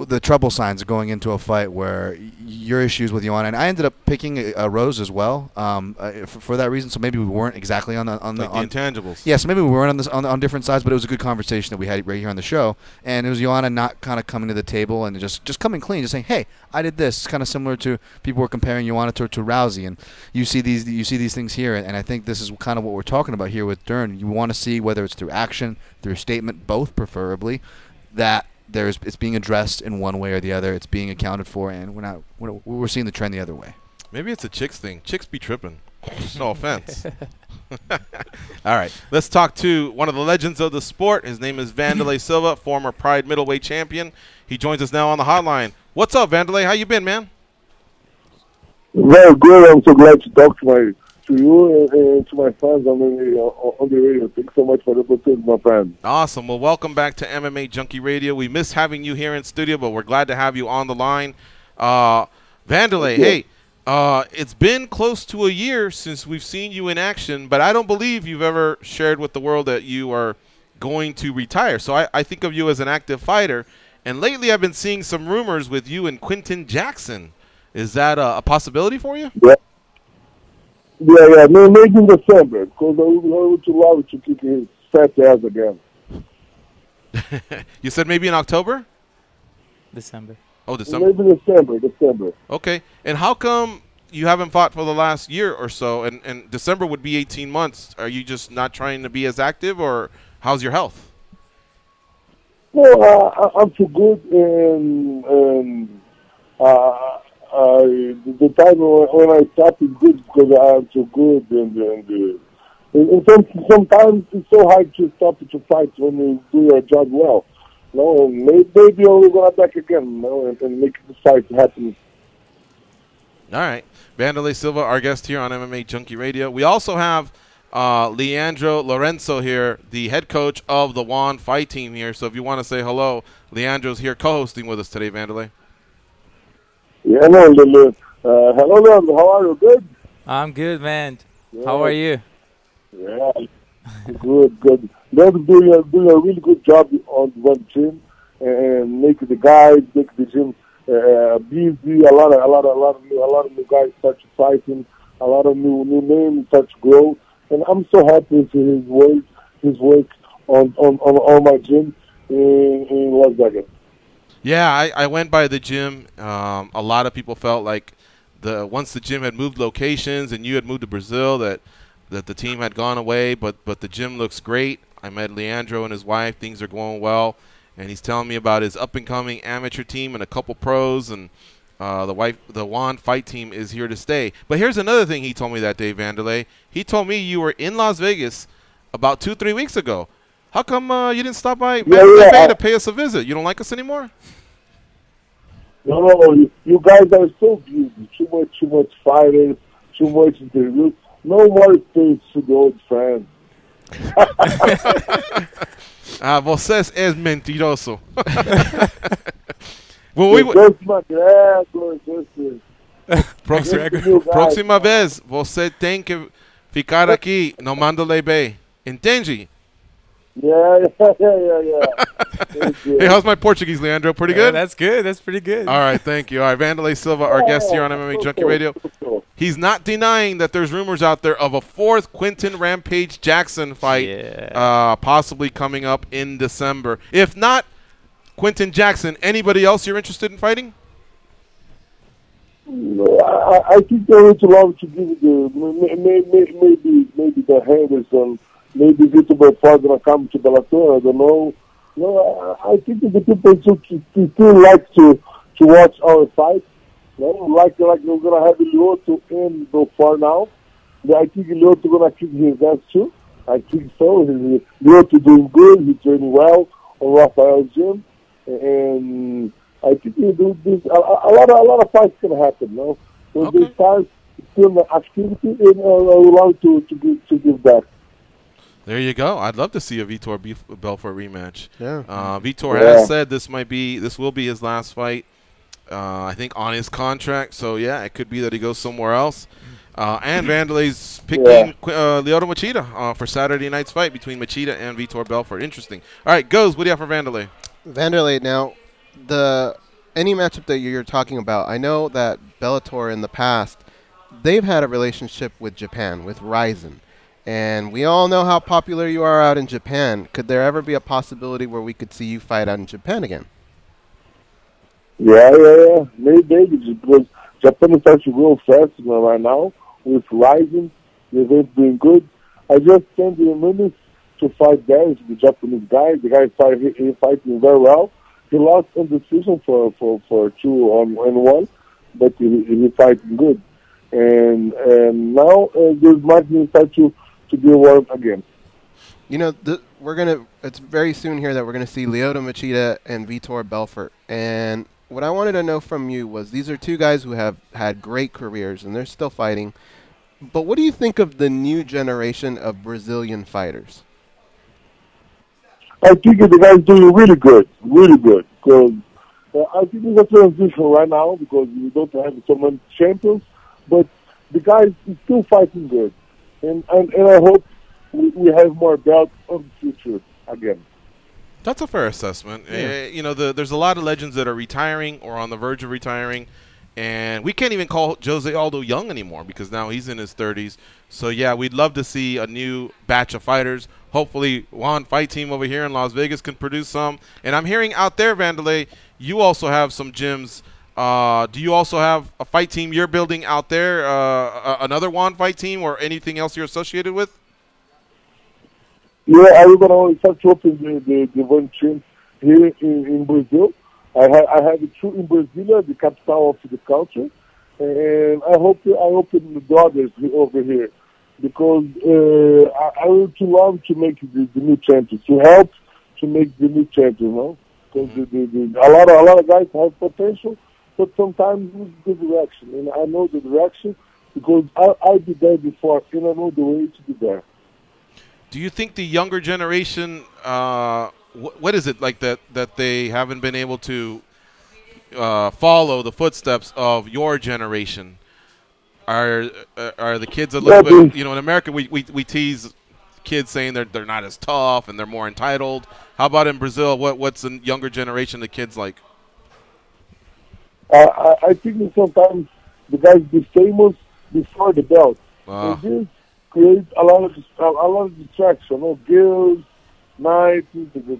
J: the trouble signs going into a fight where your issues with Ioana, and I ended up picking a Rose as well for that reason. So maybe we weren't exactly on the
B: intangibles.
J: Yeah, so maybe we weren't on different sides, but it was a good conversation that we had right here on the show. And it was Ioana not kind of coming to the table and just coming clean, just saying, "Hey, I did this." It's kind of similar to people were comparing Ioana to Rousey, and you see these things here, and I think this is kind of what we're talking about here with Dern. You want to see whether it's through action, through statement, both preferably, that it's being addressed in one way or the other. It's being accounted for, and we're seeing the trend the other way.
B: Maybe it's a chicks thing. Chicks be tripping. No offense. All right, let's talk to one of the legends of the sport. His name is Wanderlei Silva, former Pride middleweight champion. He joins us now on the hotline. What's up, Wanderlei? How you been, man?
L: Very good. I'm so glad to talk to you and to my fans on the radio. Thanks so much for the opportunity, my friend.
B: Awesome. Well, welcome back to MMA Junkie Radio. We miss having you here in studio, but we're glad to have you on the line. Wanderlei, hey, it's been close to a year since we've seen you in action, but I don't believe you've ever shared with the world that you are going to retire. So I think of you as an active fighter, and lately I've been seeing some rumors with you and Quinton Jackson. Is that a possibility for you?
L: Yeah. Yeah, maybe in December, because I would love to kick his fat ass again.
B: You said maybe in October?
D: December.
B: Oh, December?
L: Maybe December.
B: Okay. And how come you haven't fought for the last year or so, and December would be 18 months? Are you just not trying to be as active, or how's your health?
L: No, I'm too good, and the time when I stop is good because I'm too good, and sometimes it's so hard to stop to fight when you do your job well. No, maybe we're gonna back again, and make the fight happen.
B: All right, Wanderlei Silva, our guest here on MMA Junkie Radio. We also have Leandro Lorenco here, the head coach of the Juan fight team here. So if you want to say hello, Leandro's here co-hosting with us today, Wanderlei.
L: Yeah, no, hello, Leandro. How are you? Good?
D: I'm good, man. How are you?
L: Yeah, good. Leandro doing a really good job on one gym and make the guys, make the gym busy. A lot of new guys start to fighting. A lot of new names start to grow, and I'm so happy with his work on my gym in Las Vegas.
B: Yeah, I went by the gym. A lot of people felt like once the gym had moved locations and you had moved to Brazil that the team had gone away, but the gym looks great. I met Leandro and his wife. Things are going well, and he's telling me about his up-and-coming amateur team and a couple pros, and the Juan fight team is here to stay. But here's another thing he told me that day, Wanderlei. He told me you were in Las Vegas about 2-3 weeks ago. How come you didn't stop by Mandalay Bay to pay us a visit? You don't like us anymore?
L: No, you guys are so busy. Too much fighters, too much interviews. No more space to the old friends.
B: Você é mentiroso. Próxima vez, você tem que ficar aqui no Mandalay Bay. Entende?
L: Yeah.
B: Hey, how's my Portuguese, Leandro? Pretty good?
D: That's good. That's pretty good.
B: All right, thank you. All right, Wanderlei Silva, our guest here on MMA Junkie Radio. He's not denying that there's rumors out there of a fourth Quinton Rampage Jackson fight possibly coming up in December. If not Quinton Jackson, anybody else you're interested in fighting?
L: No, I think they're too long to give maybe the Henderson. Maybe Vitor Belfort gonna come to Bellator. I don't know. No, I think the people still like to watch our fight. No, like we're gonna have Lyoto and Belfort now. I think Lyoto gonna kick his ass too. I think so. Lyoto doing good. He's training well on Rafael's gym, and I think he do this. A lot of fights can happen. No, so they start still the activity and allow to give back.
B: There you go. I'd love to see a Vitor Belfort rematch.
A: Yeah.
B: Vitor has said this will be his last fight. I think on his contract. So yeah, it could be that he goes somewhere else. And Wanderlei's picking Lyoto Machida for Saturday night's fight between Machida and Vitor Belfort. Interesting. All right, Goes. What do you have for Wanderlei?
A: Wanderlei, now any matchup that you're talking about, I know that Bellator in the past, they've had a relationship with Japan, with Ryzen. And we all know how popular you are out in Japan. Could there ever be a possibility where we could see you fight out in Japan again?
L: Yeah. Maybe because Japan is starting to grow fast right now with Ryzen. They're doing good. I just sent the minutes to fight there. The Japanese guy. The guy he's fighting very well. He lost on decision for 2-1, but he's fighting good. And now there's Martin start to be warm again.
A: You know, it's very soon here that we're going to see Lyoto Machida and Vitor Belfort. And what I wanted to know from you was, these are two guys who have had great careers and they're still fighting. But what do you think of the new generation of Brazilian fighters?
L: I think the guys doing really good. Because I think it's a transition right now because we don't have so many champions. But the guys is still fighting good. And I hope we have more belts in the future again.
B: That's a fair assessment. Yeah. There's a lot of legends that are retiring or on the verge of retiring, and we can't even call Jose Aldo young anymore because now he's in his 30s. So, yeah, we'd love to see a new batch of fighters. Hopefully, Juan Fight Team over here in Las Vegas can produce some. And I'm hearing out there, Wanderlei, you also have some gyms. Do you also have a fight team you're building out there, another Juan fight team or anything else you're associated with?
L: Yeah, I was going to start to open the one team here in Brazil. I have two in Brasilia, the capital of the country, and I hope I open the others over here because I would love to make the new champions, to help to make the new champions, you know? Because a lot of guys have potential, but sometimes it's the direction. And I know the direction because I'll be there before, and I know the way to be there.
B: Do you think the younger generation, what is it like that they haven't been able to follow the footsteps of your generation? Are the kids a little bit, in America we tease kids saying they're not as tough and they're more entitled. How about in Brazil? What's the younger generation of kids like?
L: I think that sometimes the guys be famous before the belt. And this creates a lot of distraction. Girls, nights,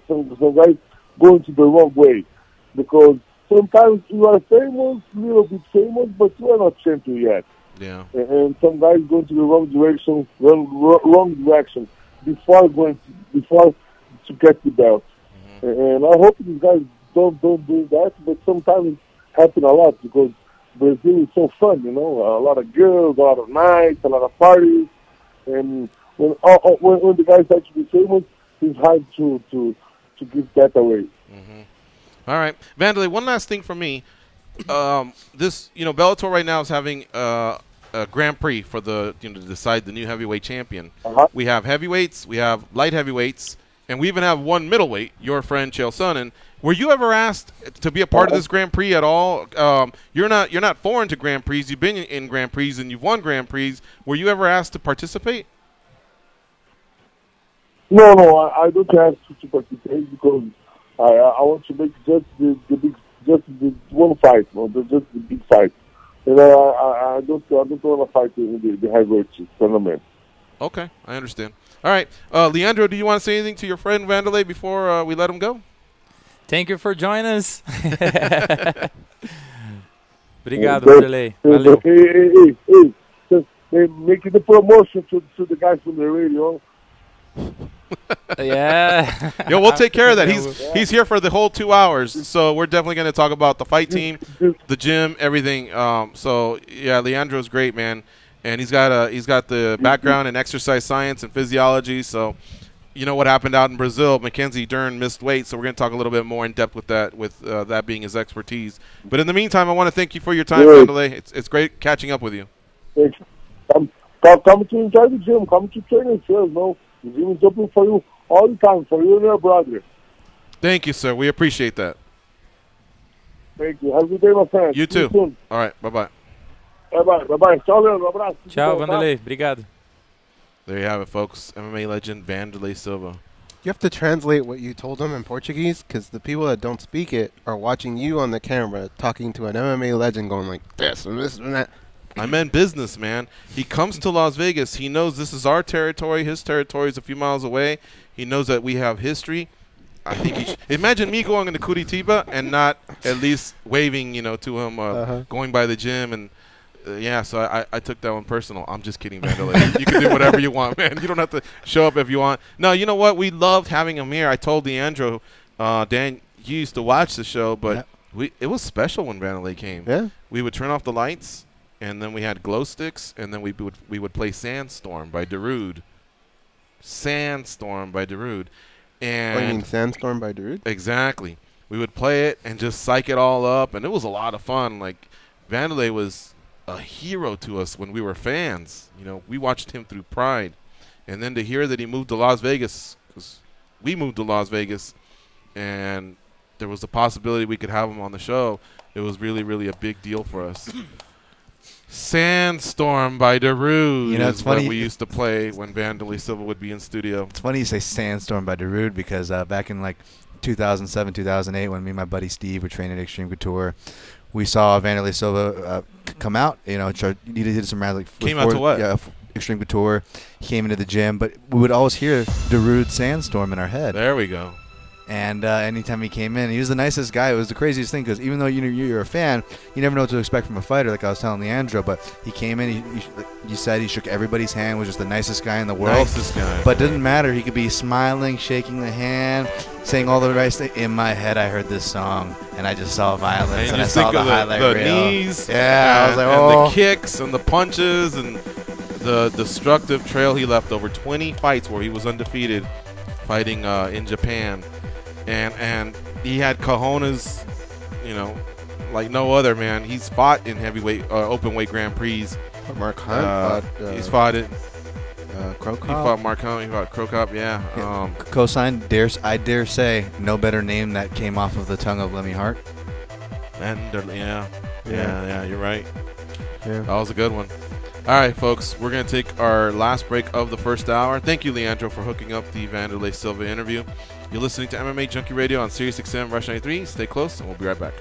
L: some guys going to the wrong way. Because sometimes you are famous, a little bit famous, but you are not champion yet.
B: Yeah.
L: And some guys going to the wrong direction before to get the belt. And I hope these guys don't do that, but sometimes it happens a lot because Brazil is so fun, a lot of girls, a lot of nights, a lot of parties, and when the guys start to be famous, it's hard to give that away.
B: All right, Wanderlei, one last thing for me. This, Bellator right now is having a Grand Prix for to decide the new heavyweight champion. We have heavyweights, we have light heavyweights, and we even have one middleweight, your friend Chael Sonnen. Were you ever asked to be a part of this Grand Prix at all? You're not foreign to Grand Prix. You've been in Grand Prix and you've won Grand Prix. Were you ever asked to participate?
L: No, I don't ask to participate because I want to make just the one fight, just the big fight. And I don't want to fight in the heavyweight tournament.
B: Okay, I understand. All right, Leandro, do you want to say anything to your friend Wanderlei before we let him go?
D: Thank you for joining us. Obrigado, Wanderlei. Valeu.
L: Hey, making the promotion to the guys from the radio.
D: Yeah.
B: Yo, we'll take care of that. He's here for the whole 2 hours, so we're definitely going to talk about the fight team, the gym, everything. So yeah, Leandro's great, man, and he's got the background in exercise science and physiology. So you know what happened out in Brazil? Mackenzie Dern missed weight, so we're going to talk a little bit more in depth with that, that being his expertise. But in the meantime, I want to thank you for your time, Wanderlei. It's great catching up with you.
L: Thanks. Come to enjoy the gym. Come to train yourself. The gym is open for you all the time, for you and your brother.
B: Thank you, sir. We appreciate that.
L: Thank you. Have a good day, my friend.
B: You too.
L: Soon.
B: All right. Bye-bye.
L: Bye-bye. Tchau, Leandro. Abraço.
D: Tchau, Wanderlei. Obrigado.
B: There you have it, folks. MMA legend Wanderlei Silva.
A: You have to translate what you told them in Portuguese because the people that don't speak it are watching you on the camera talking to an MMA legend going like this and this and that.
B: I meant business, man. He comes to Las Vegas. He knows this is our territory. His territory is a few miles away. He knows that we have history. I think he should. Imagine me going into Curitiba and not at least waving, to him, going by the gym. And, yeah, so I took that one personal. I'm just kidding, Wanderlei. You can do whatever you want, man. You don't have to show up if you want. No, you know what? We loved having him here. I told Leandro, Dan, you used to watch the show, but it was special when Wanderlei came.
A: Yeah.
B: We would turn off the lights. And then we had glow sticks, and then we would play Sandstorm by Darude. Sandstorm by Darude. And
A: you mean Sandstorm by Darude?
B: Exactly. We would play it and just psych it all up, and it was a lot of fun. Like, Wanderlei was a hero to us when we were fans. We watched him through Pride. And then to hear that he moved to Las Vegas, because we moved to Las Vegas, and there was a possibility we could have him on the show, it was really, really a big deal for us. Sandstorm by Darude
J: it's funny.
B: What we used to play when Wanderlei Silva would be in studio.
J: It's funny you say Sandstorm by Darude because back in like 2007, 2008, when me and my buddy Steve were training at Extreme Couture, we saw Wanderlei Silva come out. He did some rounds.
B: Came out to what?
J: Yeah, Extreme Couture. He came into the gym, but we would always hear Darude Sandstorm in our head.
B: There we go.
J: And anytime he came in, he was the nicest guy. It was the craziest thing because even though you're a fan, you never know what to expect from a fighter, like I was telling Leandro. But he came in, you said he shook everybody's hand, was just the nicest guy in the world.
B: Nicest guy.
J: But it didn't matter. He could be smiling, shaking the hand, saying all the right things. In my head, I heard this song, and I just saw violence, and I saw the highlight reel.
B: Knees.
J: Yeah, I was like,
B: and the kicks and the punches and the destructive trail he left. Over 20 fights where he was undefeated fighting in Japan. And he had cojones, like no other, man. He's fought in heavyweight, open weight Grand Prix.
A: Mark Hunt fought.
B: He's fought it.
A: Crow Cop.
B: He fought Mark Hunt. He fought Crow Cop. Yeah.
J: Cosign. I dare say, no better name that came off of the tongue of Lemmy Hart.
B: Yeah, you're right.
A: Yeah.
B: That was a good one. All right, folks, we're going to take our last break of the first hour. Thank you, Leandro, for hooking up the Wanderlei Silva interview. You're listening to MMA Junkie Radio on Sirius XM Rush 93. Stay close, and we'll be right back.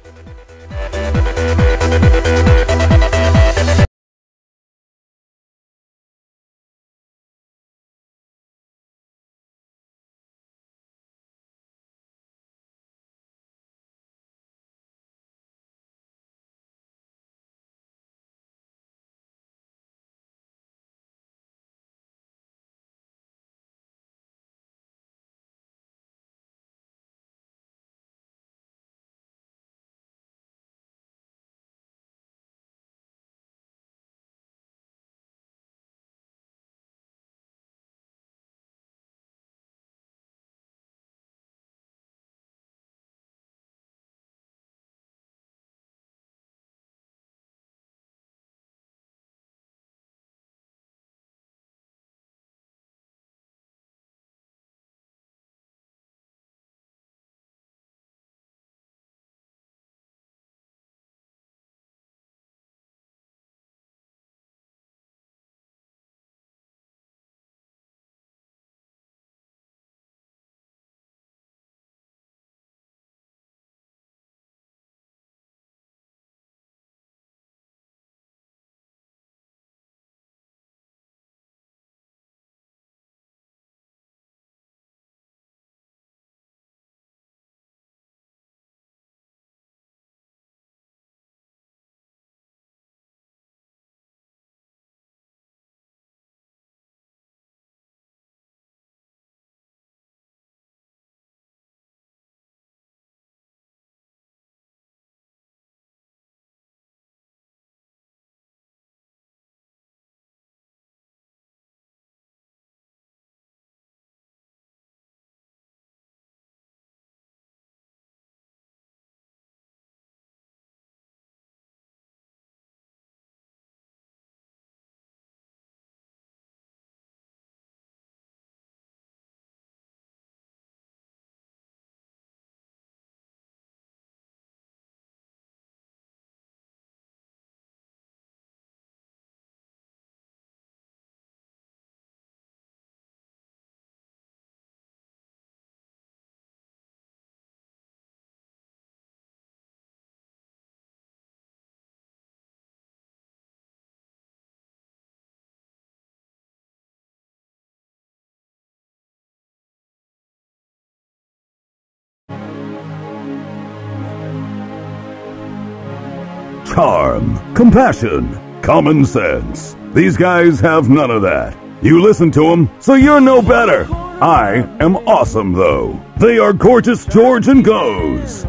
G: Charm, compassion, common sense. These guys have none of that. You listen to them, so you're no better. I am awesome, though. They are Gorgeous George and Goes.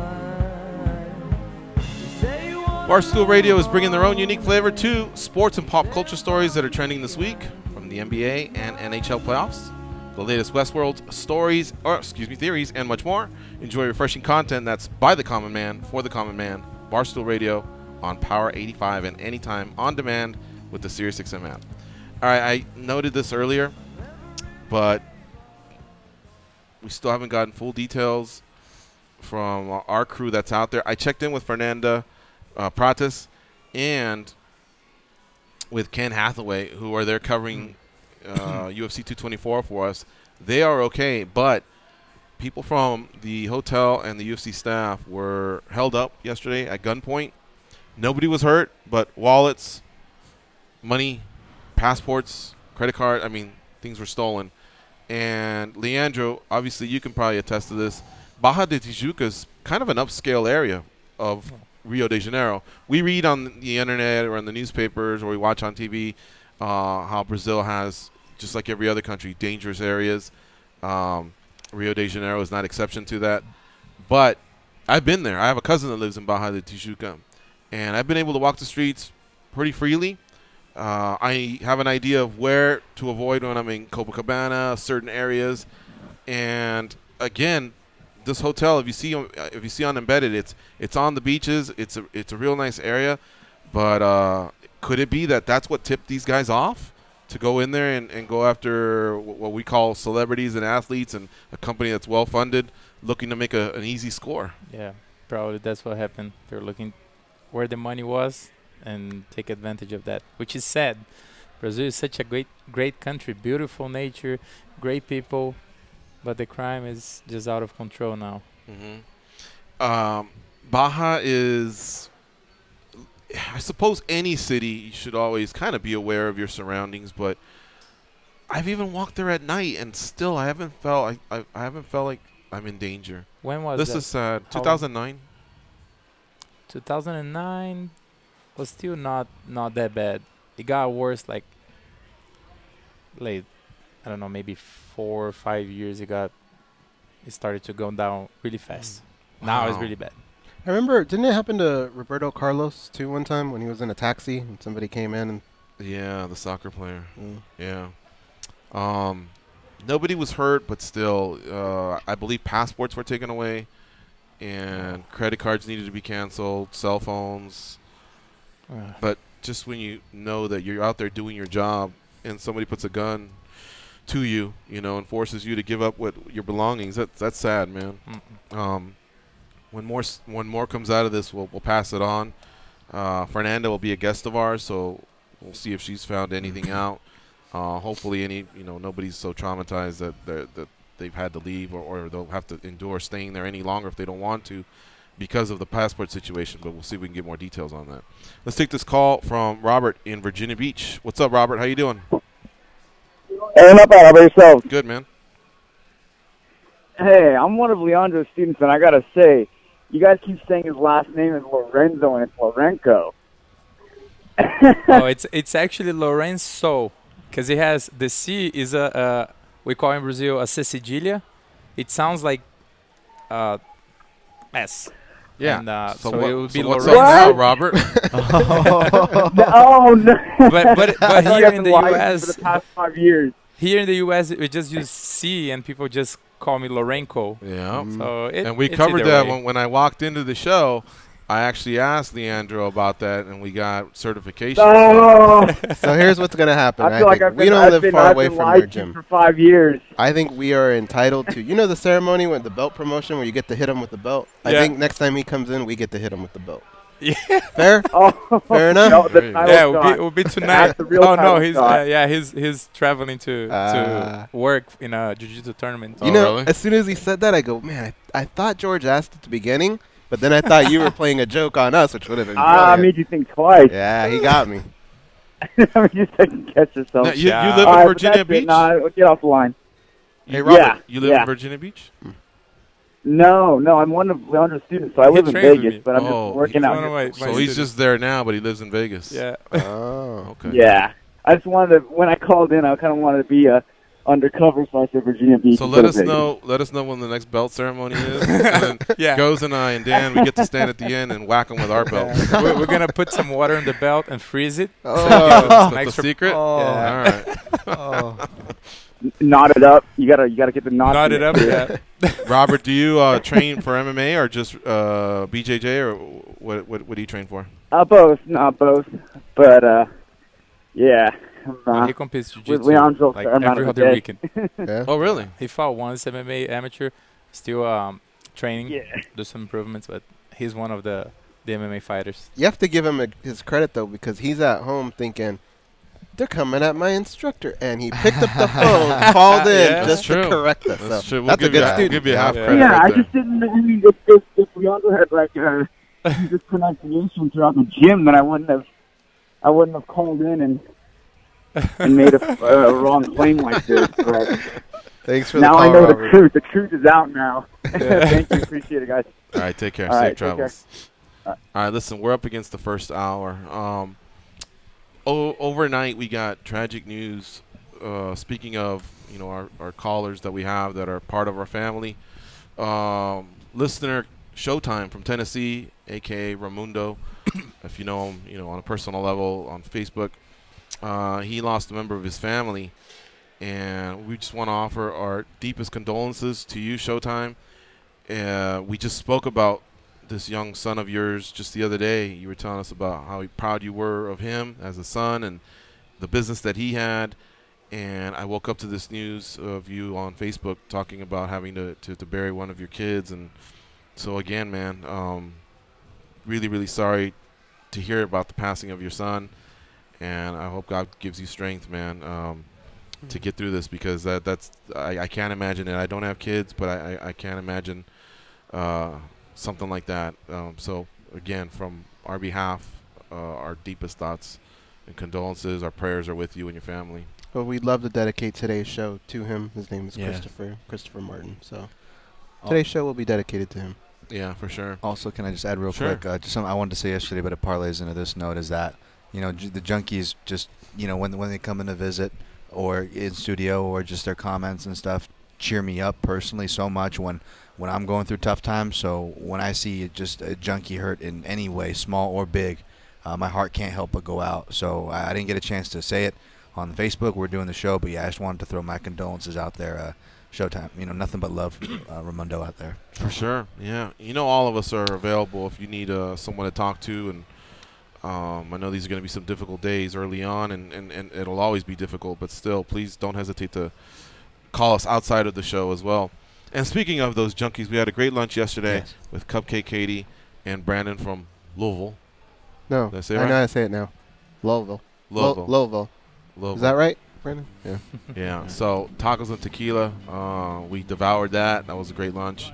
B: Barstool Radio is bringing their own unique flavor to sports and pop culture stories that are trending this week, from the NBA and NHL playoffs, the latest Westworld stories, theories, and much more. Enjoy refreshing content that's by the common man, for the common man. Barstool Radio on Power 85 and anytime on demand with the SiriusXM app. All right, I noted this earlier, but we still haven't gotten full details from our crew that's out there. I checked in with Fernanda, Prates, and with Ken Hathaway, who are there covering UFC 224 for us. They are okay, but people from the hotel and the UFC staff were held up yesterday at gunpoint. Nobody was hurt, but wallets, money, passports, credit card, things were stolen. And Leandro, obviously you can probably attest to this, Baja de Tijuca is kind of an upscale area of Rio de Janeiro. We read on the internet or in the newspapers or we watch on TV how Brazil has, just like every other country, dangerous areas. Rio de Janeiro is not exception to that. But I've been there. I have a cousin that lives in Baja de Tijuca. And I've been able to walk the streets pretty freely. I have an idea of where to avoid when I'm in Copacabana, certain areas. And again, this hotel, if you see on Embedded, it's on the beaches. It's a real nice area. But could it be that that's what tipped these guys off to go in there and go after what we call celebrities and athletes and a company that's well funded, looking to make an easy score?
D: Yeah. Probably that's what happened. They're looking where the money was and take advantage of that, which is sad. Brazil is such a great country, beautiful nature, great people, but the crime is just out of control now.
B: Baja is, I suppose any city you should always kind of be aware of your surroundings, but I've even walked there at night and still I haven't felt like I'm in danger.
D: When was
B: this?
D: that?
B: This is 2009.
D: 2009 was still not that bad. It got worse like late, I don't know, maybe 4 or 5 years. It started to go down really fast. Now it's really bad.
A: I remember, didn't it happen to Roberto Carlos too one time when he was in a taxi and somebody came in? And
B: yeah, the soccer player. Yeah. Nobody was hurt, but still, I believe passports were taken away, and credit cards needed to be canceled, cell phones. But just when you know that you're out there doing your job, and somebody puts a gun to you, and forces you to give up your belongings, that's sad, man. When more comes out of this, we'll pass it on. Fernanda will be a guest of ours, so we'll see if she's found anything out. Hopefully, nobody's so traumatized that they've had to leave or they'll have to endure staying there any longer if they don't want to because of the passport situation. But we'll see if we can get more details on that. Let's take this call from Robert in Virginia Beach. What's up, Robert? How you doing?
M: Hey, not bad. How about yourself?
B: Good, man.
M: Hey, I'm one of Leandro's students, and I gotta say, you guys keep saying his last name is Lorenzo, and it's Lorenco.
D: Oh, it's actually Lorenzo, because it has the C is we call in Brazil a C cedilha. It sounds like S.
B: Yeah.
D: And,
B: so
D: it would be
B: what's
D: Lorenzo.
B: up now, Robert?
M: Oh no!
D: But here in the U.S.
M: for the past 5 years.
D: Here in the U.S., we just use C, and people just call me Lorenco.
B: Yeah.
D: So
B: and we covered that when I walked into the show. I actually asked Leandro about that, and we got certification.
M: Oh.
A: So here's what's going to happen.
M: I feel like
A: we don't live far away from your gym.
M: For 5 years.
A: I think we are entitled to, the ceremony with the belt promotion where you get to hit him with the belt? Yeah. I think next time he comes in, we get to hit him with the belt.
D: Yeah.
A: Fair? Fair enough?
D: No, it will be tonight. Oh, no, he's traveling to work in a jiu-jitsu tournament.
B: Really?
A: As soon as he said that, I go, man, I thought George asked at the beginning, but then I thought you were playing a joke on us, which would have been
M: I made you think twice.
A: Yeah, he got me.
M: I mean, you second guess yourself.
B: Now, you live in Virginia Beach?
M: Nah, get off the line.
B: Hey, Robert, you live in Virginia Beach?
M: No, I'm one of Leandro's students, so I live in Vegas, but I'm just working out here.
B: So he's just there now, but he lives in Vegas.
D: Yeah.
A: Oh.
B: Okay.
M: Yeah. I just wanted to, when I called in, I kind of wanted to be undercover, so I said Virginia Beach.
B: So let us know when the next belt ceremony is. And then Goes and I and Dan, we get to stand at the end and whack them with our belt.
D: We're going to put some water in the belt and freeze it.
B: Oh. That's the secret?
A: Oh.
B: Yeah. All right.
A: Oh.
M: Knot it up. You gotta get the knot.
D: Knot it up, yeah.
B: Robert, do you train for MMA or just BJJ, or what do you train for?
M: Both, not both, but yeah.
D: He competes jiu-jitsu
M: with Leandro
D: like every other weekend.
A: Yeah.
B: Oh, really?
D: He fought once MMA amateur, still training, do some improvements, but he's one of the MMA fighters.
A: You have to give him his credit, though, because he's at home thinking, they're coming at my instructor, and he picked up the phone, called in just to correct us.
B: That's true.
A: That's a good student.
B: We'll give you half credit.
M: Yeah,
B: right
M: I just didn't. I mean, if Leandro had like this pronunciation throughout the gym, then I wouldn't have called in and made a wrong claim like this. But
A: thanks for
M: now
A: the call,
M: I know
A: Robert.
M: the truth. The truth is out now. Thank you. Appreciate it, guys.
B: All right, take care.
M: All
B: Safe
M: right,
B: travels. All right, listen, we're up against the first hour. Overnight, we got tragic news. Speaking of, our callers that we have that are part of our family, listener Showtime from Tennessee, a.k.a. Ramundo, if you know him, on a personal level on Facebook, he lost a member of his family, and we just want to offer our deepest condolences to you, Showtime. We just spoke about this young son of yours just the other day. You were telling us about how proud you were of him as a son and the business that he had. And I woke up to this news of you on Facebook talking about having to bury one of your kids. And So again, man, really, really sorry to hear about the passing of your son, and I hope God gives you strength, man, to get through this, because I can't imagine it. I don't have kids, but I can't imagine something like that. So again, from our behalf, our deepest thoughts and condolences. Our prayers are with you and your family.
A: Well, we'd love to dedicate today's show to him. His name is
J: Yeah.
A: Christopher Martin. So today's show will be dedicated to him.
B: Yeah, for sure.
J: Also, can I just add real
B: Sure.
J: quick? Just something I wanted to say yesterday, but it parlays into this note, is that, the junkies just, when they come in to visit or in studio or just their comments and stuff, cheer me up personally so much when I'm going through tough times. So when I see just a junkie hurt in any way, small or big, my heart can't help but go out. So I didn't get a chance to say it on Facebook. We're doing the show, but yeah, I just wanted to throw my condolences out there. Showtime, nothing but love, Raimundo out there.
B: For sure, yeah. All of us are available if you need someone to talk to, and I know these are going to be some difficult days early on, and it'll always be difficult, but still, please don't hesitate to call us outside of the show as well. And speaking of those junkies, we had a great lunch yesterday with Cupcake Katie and Brandon from Louisville.
A: No,
B: Did I say it
A: I
B: right?
A: know how to say it now. Louisville.
B: Louisville.
A: Is that right, Brandon? Yeah.
B: Yeah. So tacos and tequila, we devoured that. That was a great lunch.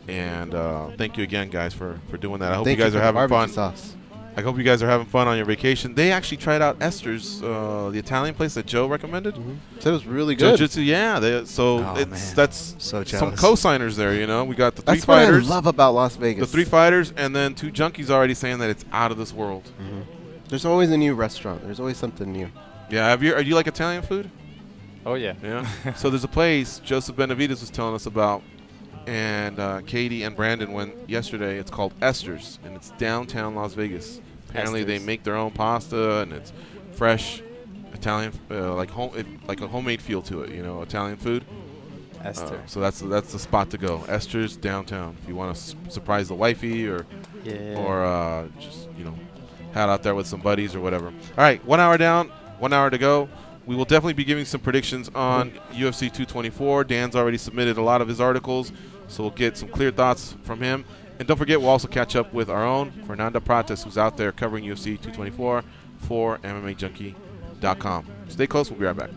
B: And thank you again, guys, for doing that. I hope you guys are having fun.
A: Sauce.
B: I hope you guys are having fun on your vacation. They actually tried out Esther's, the Italian place that Joe recommended.
A: So it was really good.
B: Jiu-Jitsu, yeah. That's
J: So
B: some
J: jealous.
B: co-signers there. We got the three
A: That's what I
B: fighters.
A: love about Las Vegas.
B: The three fighters, and then two junkies already saying that it's out of this world.
A: There's always a new restaurant. There's always something new.
B: Yeah. Are you like Italian food?
D: Oh, yeah.
B: Yeah. So there's a place Joseph Benavides was telling us about, and Katie and Brandon went yesterday. It's called Esther's, and it's downtown Las Vegas. Apparently they make their own pasta, and it's fresh Italian, like a homemade feel to it. Italian food.
D: Esther.
B: So that's the spot to go. Esther's downtown. If you want to surprise the wifey, or just head out there with some buddies or whatever. All right, 1 hour down, 1 hour to go. We will definitely be giving some predictions on UFC 224. Dan's already submitted a lot of his articles, so we'll get some clear thoughts from him. And don't forget, we'll also catch up with our own Fernanda Prates, who's out there covering UFC 224 for MMAJunkie.com. Stay close. We'll be right back.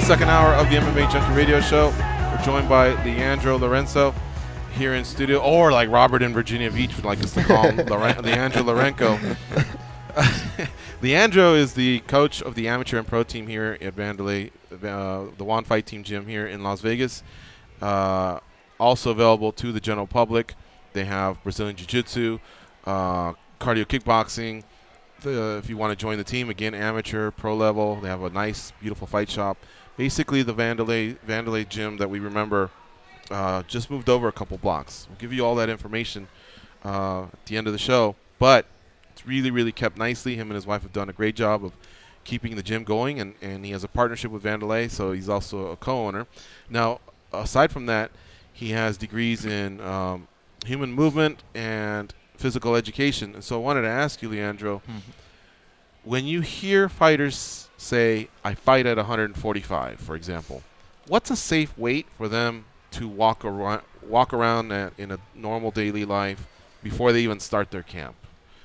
B: second hour of the MMA Junkie Radio Show. We're joined by Leandro Lorenzo here in studio, or like Robert and Virginia Beach would like us to call him, Leandro Lorenco. Leandro is the coach of the amateur and pro team here at Wanderlei, the One Fight Team gym here in Las Vegas. Also available to the general public. They have Brazilian Jiu-Jitsu, cardio kickboxing. If you want to join the team, again, amateur, pro level. They have a nice, beautiful fight shop. Basically, the Wanderlei gym that we remember just moved over a couple blocks. We'll give you all that information at the end of the show. But it's really, really kept nicely. Him and his wife have done a great job of keeping the gym going, and he has a partnership with Wanderlei, so he's also a co-owner. Now, aside from that, he has degrees in human movement and physical education. And so I wanted to ask you, Leandro, when you hear fighters say, I fight at 145, for example, what's a safe weight for them to walk around at in a normal daily life before they even start their camp?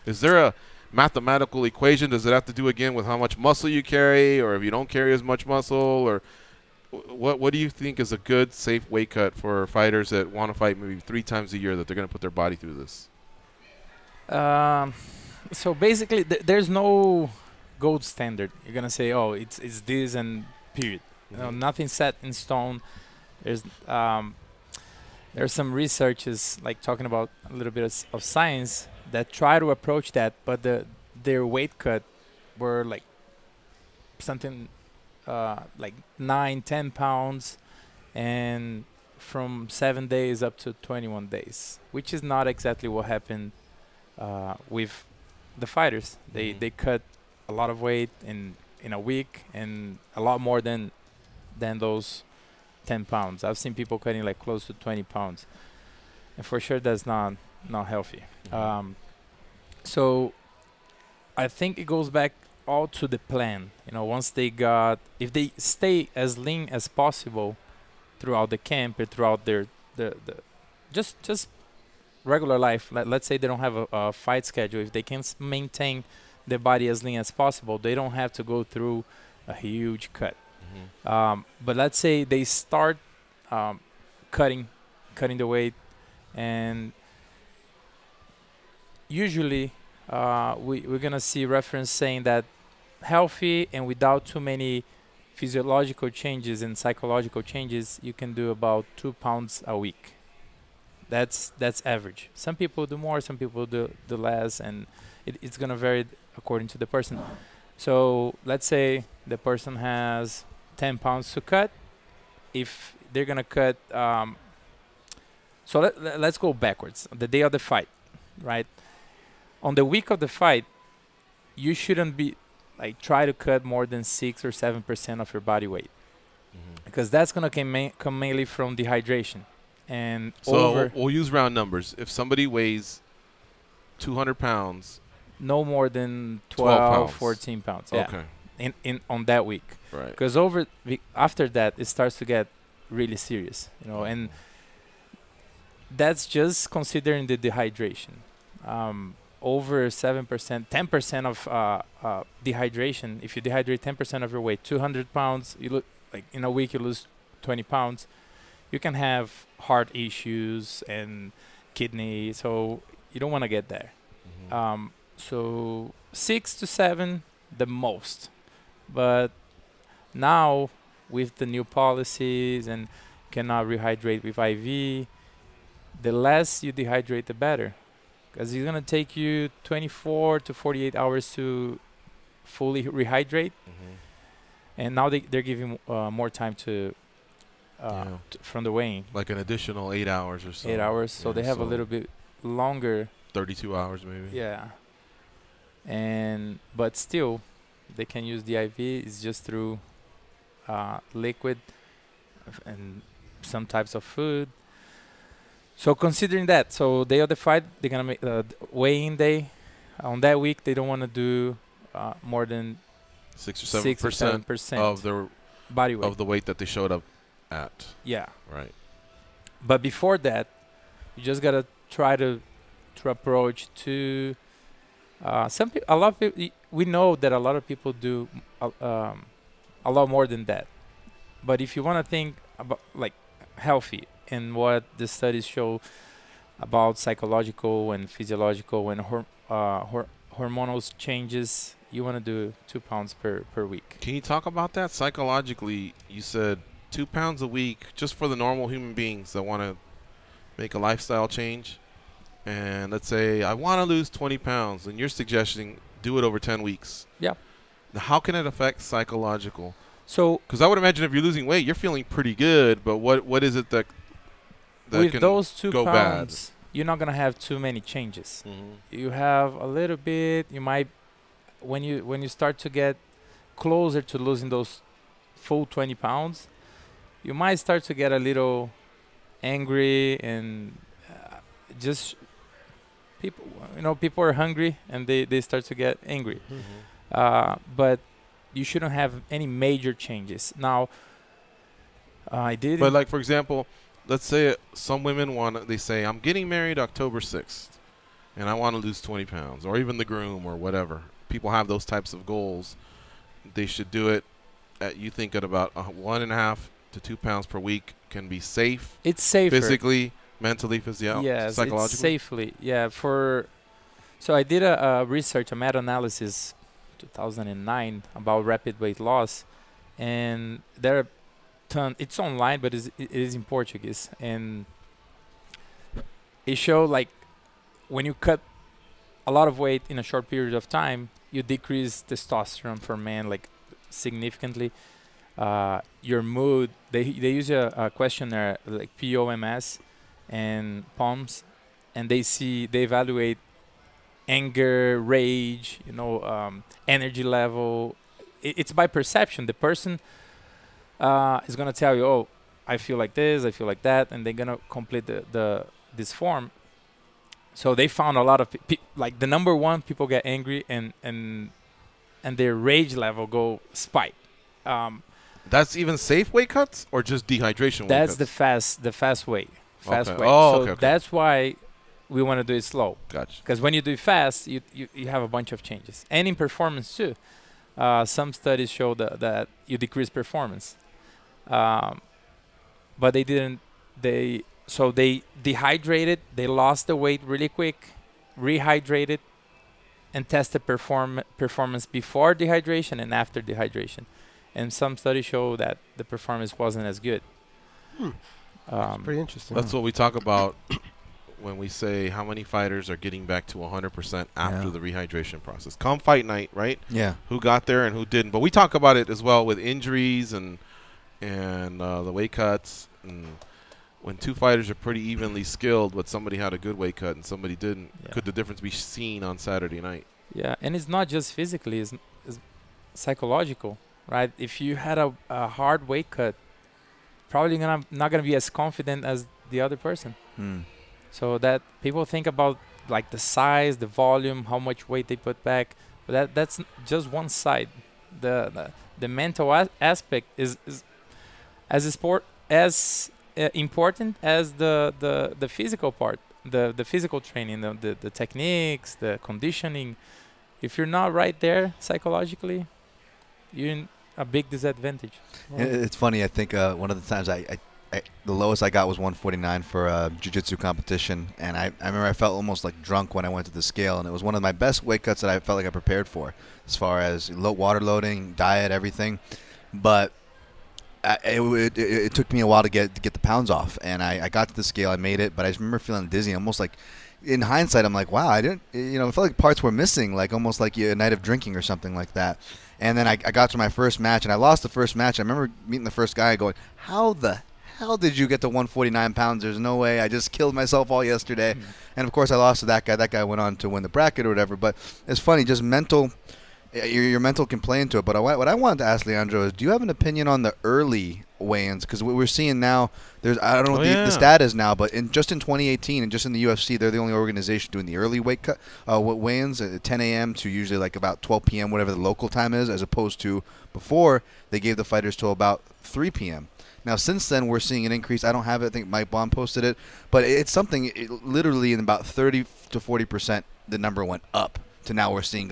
B: Is there a mathematical equation? Does it have to do again with how much muscle you carry, or if you don't carry as much muscle, or what do you think is a good safe weight cut for fighters that want to fight maybe 3 times a year, that they're going to put their body through this?
D: So basically, there's no gold standard. You're gonna say, oh, it's this and period. You know, nothing set in stone. There's some researches like talking about a little bit of science that try to approach that, but their weight cut were like something like 9-10 pounds, and from 7 days up to 21 days, which is not exactly what happened with the fighters. They cut a lot of weight in a week, and a lot more than those 10 pounds. I've seen people cutting like close to 20 pounds, and for sure that's not healthy. So I think it goes back all to the plan. You know, once if they stay as lean as possible throughout the camp or throughout their just regular life. Let's say they don't have a fight schedule. If they can maintain their body as lean as possible, they don't have to go through a huge cut. But let's say they start cutting the weight, and usually we're gonna see reference saying that healthy and without too many physiological changes and psychological changes, you can do about 2 pounds a week. That's average. Some people do more, some people do less, and it's gonna vary according to the person. So let's say the person has 10 pounds to cut. If they're gonna cut, so let's go backwards. The day of the fight, right? On the week of the fight, you shouldn't be try to cut more than 6 or 7% of your body weight, because that's gonna come mainly from dehydration. And
B: so we'll use round numbers. If somebody weighs 200 pounds,
D: no more than 12 14 pounds. Yeah.
B: Okay.
D: In on that week.
B: Right.
D: Because after that, it starts to get really serious, you know, and that's just considering the dehydration. Over 7%, 10% of dehydration. If you dehydrate 10% of your weight, 200 pounds, you look like in a week you lose 20 pounds. You can have heart issues and kidney, so you don't want to get there. So 6 to 7, the most. But now with the new policies and cannot rehydrate with IV, the less you dehydrate, the better, because it's gonna take you 24 to 48 hours to fully rehydrate. And now they're giving more time to from the weighing,
B: like an additional 8 hours or so.
D: 8 hours, so they have a little bit longer.
B: 32 hours maybe.
D: Yeah. But still, they can use the IV. It's just through liquid and some types of food. So considering that, so day of the fight, they're gonna make weigh-in day. On that week, they don't want to do more than
B: 6 or 7% of their
D: body weight,
B: of the weight that they showed up at.
D: Yeah.
B: Right.
D: But before that, you just gotta try to approach to a lot of people. We know that a lot of people do a lot more than that. But if you want to think about like healthy and what the studies show about psychological and physiological and hormonal changes, you want to do 2 pounds per week.
B: Can you talk about that psychologically? You said 2 pounds a week just for the normal human beings that want to make a lifestyle change. And let's say I want to lose 20 pounds, and you're suggesting do it over 10 weeks.
D: Yeah.
B: Now, how can it affect psychological?
D: So,
B: because I would imagine if you're losing weight, you're feeling pretty good. But what is it that
D: with
B: can
D: those 2
B: go
D: pounds,
B: bad?
D: You're not gonna have too many changes. You have a little bit. You might when you start to get closer to losing those full 20 pounds, you might start to get a little angry and just people. People are hungry and they start to get angry. But you shouldn't have any major changes. Now, I did.
B: But like for example, let's say some women they say I'm getting married October 6th, and I want to lose 20 pounds, or even the groom or whatever. People have those types of goals. They should do it you think at about 1.5 to 2 pounds per week can be safe.
D: It's safer.
B: Physically, mentally,
D: yes,
B: psychologically?
D: it's safely. Yeah, so I did a research, a meta-analysis 2009 about rapid weight loss, and there are it's online, but it is in Portuguese, and it showed like when you cut a lot of weight in a short period of time, you decrease testosterone for men like significantly. Your mood, they use a questionnaire like POMS and POMS, and they evaluate anger, rage, energy level. It's by perception. The person is gonna tell you, oh, I feel like this, I feel like that, and they're gonna complete this form. So they found a lot of like the number one, people get angry and their rage level go spike.
B: That's even safe weight cuts or just dehydration weight cuts?
D: That's the fast weight. Fast weight.
B: Oh,
D: so that's why we want to do it slow.
B: Gotcha.
D: Because when you do it fast, you have a bunch of changes. And in performance too. Some studies show that you decrease performance. But they didn't. So they dehydrated. They lost the weight really quick, rehydrated, and tested performance before dehydration and after dehydration. And some studies show that the performance wasn't as good.
A: That's pretty interesting.
B: That's what we talk about when we say how many fighters are getting back to 100% after the rehydration process. Come fight night, right?
J: Yeah.
B: Who got there and who didn't. But we talk about it as well with injuries and the weight cuts. And when two fighters are pretty evenly skilled, but somebody had a good weight cut and somebody didn't, could the difference be seen on Saturday night?
D: Yeah, and it's not just physically, it's psychological, right? If you had a hard weight cut, probably not going to be as confident as the other person. So that people think about like the size, the volume, how much weight they put back, but that's just one side. The mental aspect is as important as the physical part, the physical training, the techniques, the conditioning. If you're not right there psychologically, you're in a big disadvantage.
J: It's funny. I think one of the times the lowest I got was 149 for a jiu-jitsu competition, and I remember I felt almost like drunk when I went to the scale, and it was one of my best weight cuts that I felt like I prepared for, as far as water loading, diet, everything. But it took me a while to get the pounds off, and I got to the scale, I made it, but I just remember feeling dizzy, almost like, in hindsight, I'm like, wow, I didn't, I felt like parts were missing, like almost like a night of drinking or something like that. And then I got to my first match, and I lost the first match. I remember meeting the first guy going, how the hell did you get to 149 pounds? There's no way. I just killed myself all yesterday. And, of course, I lost to that guy. That guy went on to win the bracket or whatever. But it's funny, just mental. Your mental can play into it. But what I wanted to ask Leandro is, do you have an opinion on the early weigh-ins? Because what we're seeing now, I don't know what the stat is now, but just in 2018 and just in the UFC, they're the only organization doing the early weigh-ins at 10 a.m. to usually like about 12 p.m., whatever the local time is, as opposed to before they gave the fighters till about 3 p.m. Now, since then, we're seeing an increase. I don't have it. I think Mike Bond posted it. But it's something literally in about 30 to 40%, the number went up to now we're seeing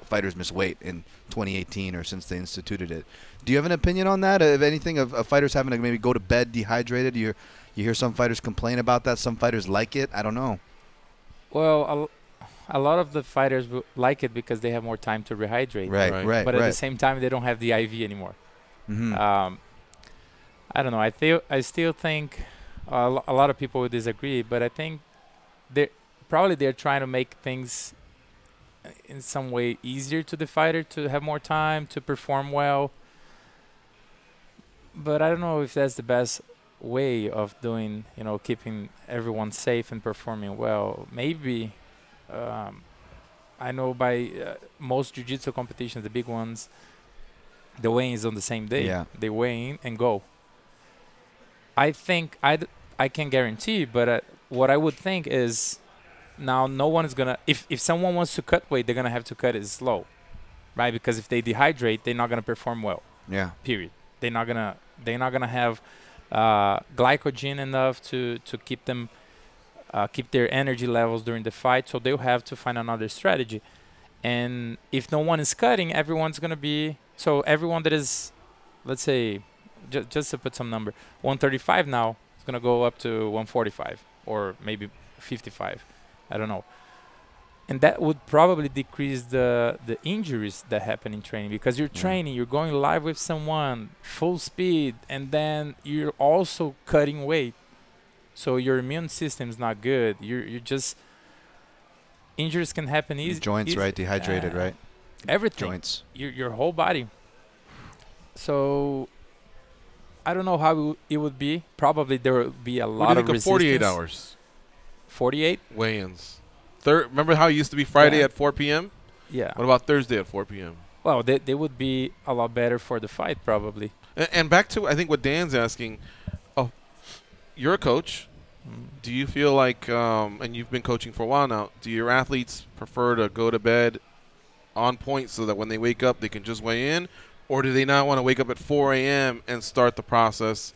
J: fighters miss weight in 2018 or since they instituted it. Do you have an opinion on that? Of anything of fighters having to maybe go to bed dehydrated? You hear some fighters complain about that. Some fighters like it. I don't know.
D: Well, a lot of the fighters like it because they have more time to rehydrate.
J: Right.
D: But at the same time, they don't have the IV anymore.
J: Mm-hmm.
D: I don't know. I still think a lot of people would disagree, but I think they're trying to make things in some way easier to the fighter to have more time to perform well. But I don't know if that's the best way of doing, keeping everyone safe and performing well. Maybe, I know by most jiu-jitsu competitions, the big ones, the weigh-in is on the same day.
J: Yeah.
D: They weigh in and go. I think I can guarantee, but what I would think is now no one is going to, if someone wants to cut weight, they're going to have to cut it slow, right? Because if they dehydrate, they're not going to perform well.
J: Yeah.
D: Period. They're not gonna have glycogen enough to keep them keep their energy levels during the fight. So they'll have to find another strategy. And if no one is cutting, everyone's gonna be everyone that is, let's say, just to put some number, 135 now is gonna go up to 145 or maybe 55. I don't know. And that would probably decrease the injuries that happen in training, because you're training, you're going live with someone, full speed, and then you're also cutting weight. So your immune system is not good. You're just, injuries can happen easy.
J: Joints, right? Dehydrated, right?
D: Everything.
J: Joints.
D: Your whole body. So I don't know how it would be. Probably there would be a lot of resistance.
B: 48 hours.
D: 48?
B: Weigh-ins. Remember how it used to be Friday at 4 p.m.?
D: Yeah.
B: What about Thursday at 4 p.m.?
D: Well, they would be a lot better for the fight, probably.
B: And back to, I think, what Dan's asking. Oh, you're a coach. Do you feel like, and you've been coaching for a while now, do your athletes prefer to go to bed on point so that when they wake up they can just weigh in? Or do they not want to wake up at 4 a.m. and start the process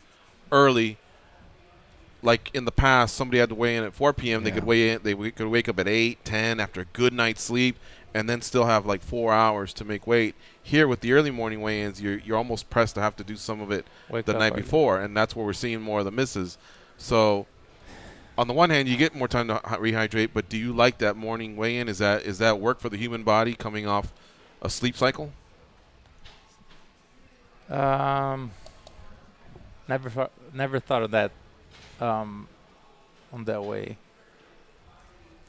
B: early? Like in the past, somebody had to weigh in at 4 p.m. They could weigh in. They could wake up at 8, 10 after a good night's sleep, and then still have like 4 hours to make weight. Here with the early morning weigh-ins, you're almost pressed to have to do some of it the night before, and that's where we're seeing more of the misses. So, on the one hand, you get more time to rehydrate, but do you like that morning weigh-in? Is that work for the human body coming off a sleep cycle?
D: Never thought of that. On that way,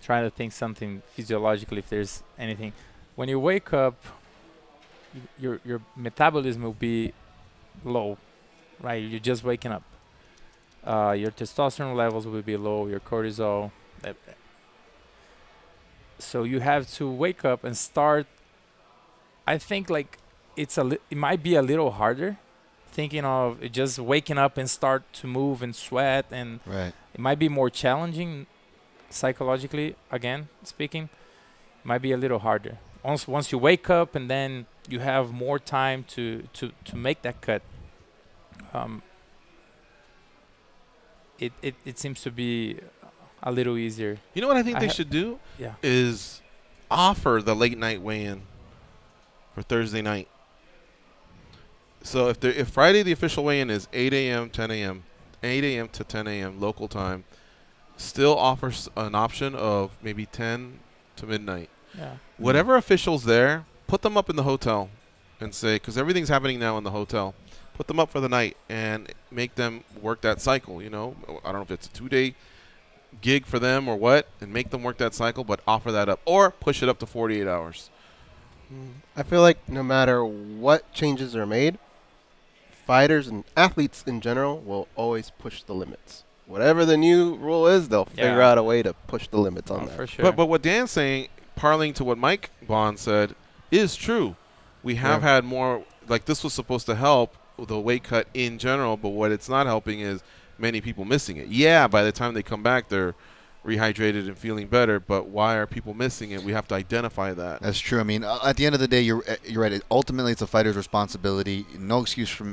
D: trying to think something physiologically, if there's anything. When you wake up, your metabolism will be low, right? You're just waking up. Your testosterone levels will be low, your cortisol. So you have to wake up and start. I think like it might be a little harder, thinking of just waking up and start to move and sweat, and it might be more challenging psychologically, again speaking. It might be a little harder once you wake up, and then you have more time to make that cut. It seems to be a little easier.
B: You know what I think they should do?
D: Yeah.
B: Is offer the late night weigh-in for Thursday night. So if Friday the official weigh-in is 8 a.m., 10 a.m., 8 a.m. to 10 a.m. local time, still offers an option of maybe 10 to midnight.
D: Yeah.
B: Whatever officials there, put them up in the hotel and say, because everything's happening now in the hotel, put them up for the night and make them work that cycle. I don't know if it's a 2-day gig for them or what, and make them work that cycle, but offer that up or push it up to 48 hours.
A: I feel like no matter what changes are made, fighters and athletes in general will always push the limits. Whatever the new rule is, they'll figure out a way to push the limits on that.
D: For sure.
B: But what Dan's saying, parlaying to what Mike Bond said, is true. We have had more, like this was supposed to help the weight cut in general, but what it's not helping is many people missing it. Yeah, by the time they come back, they're rehydrated and feeling better, but why are people missing it? We have to identify that.
J: That's true. I mean, at the end of the day, you're right. Ultimately, it's a fighter's responsibility. No excuse for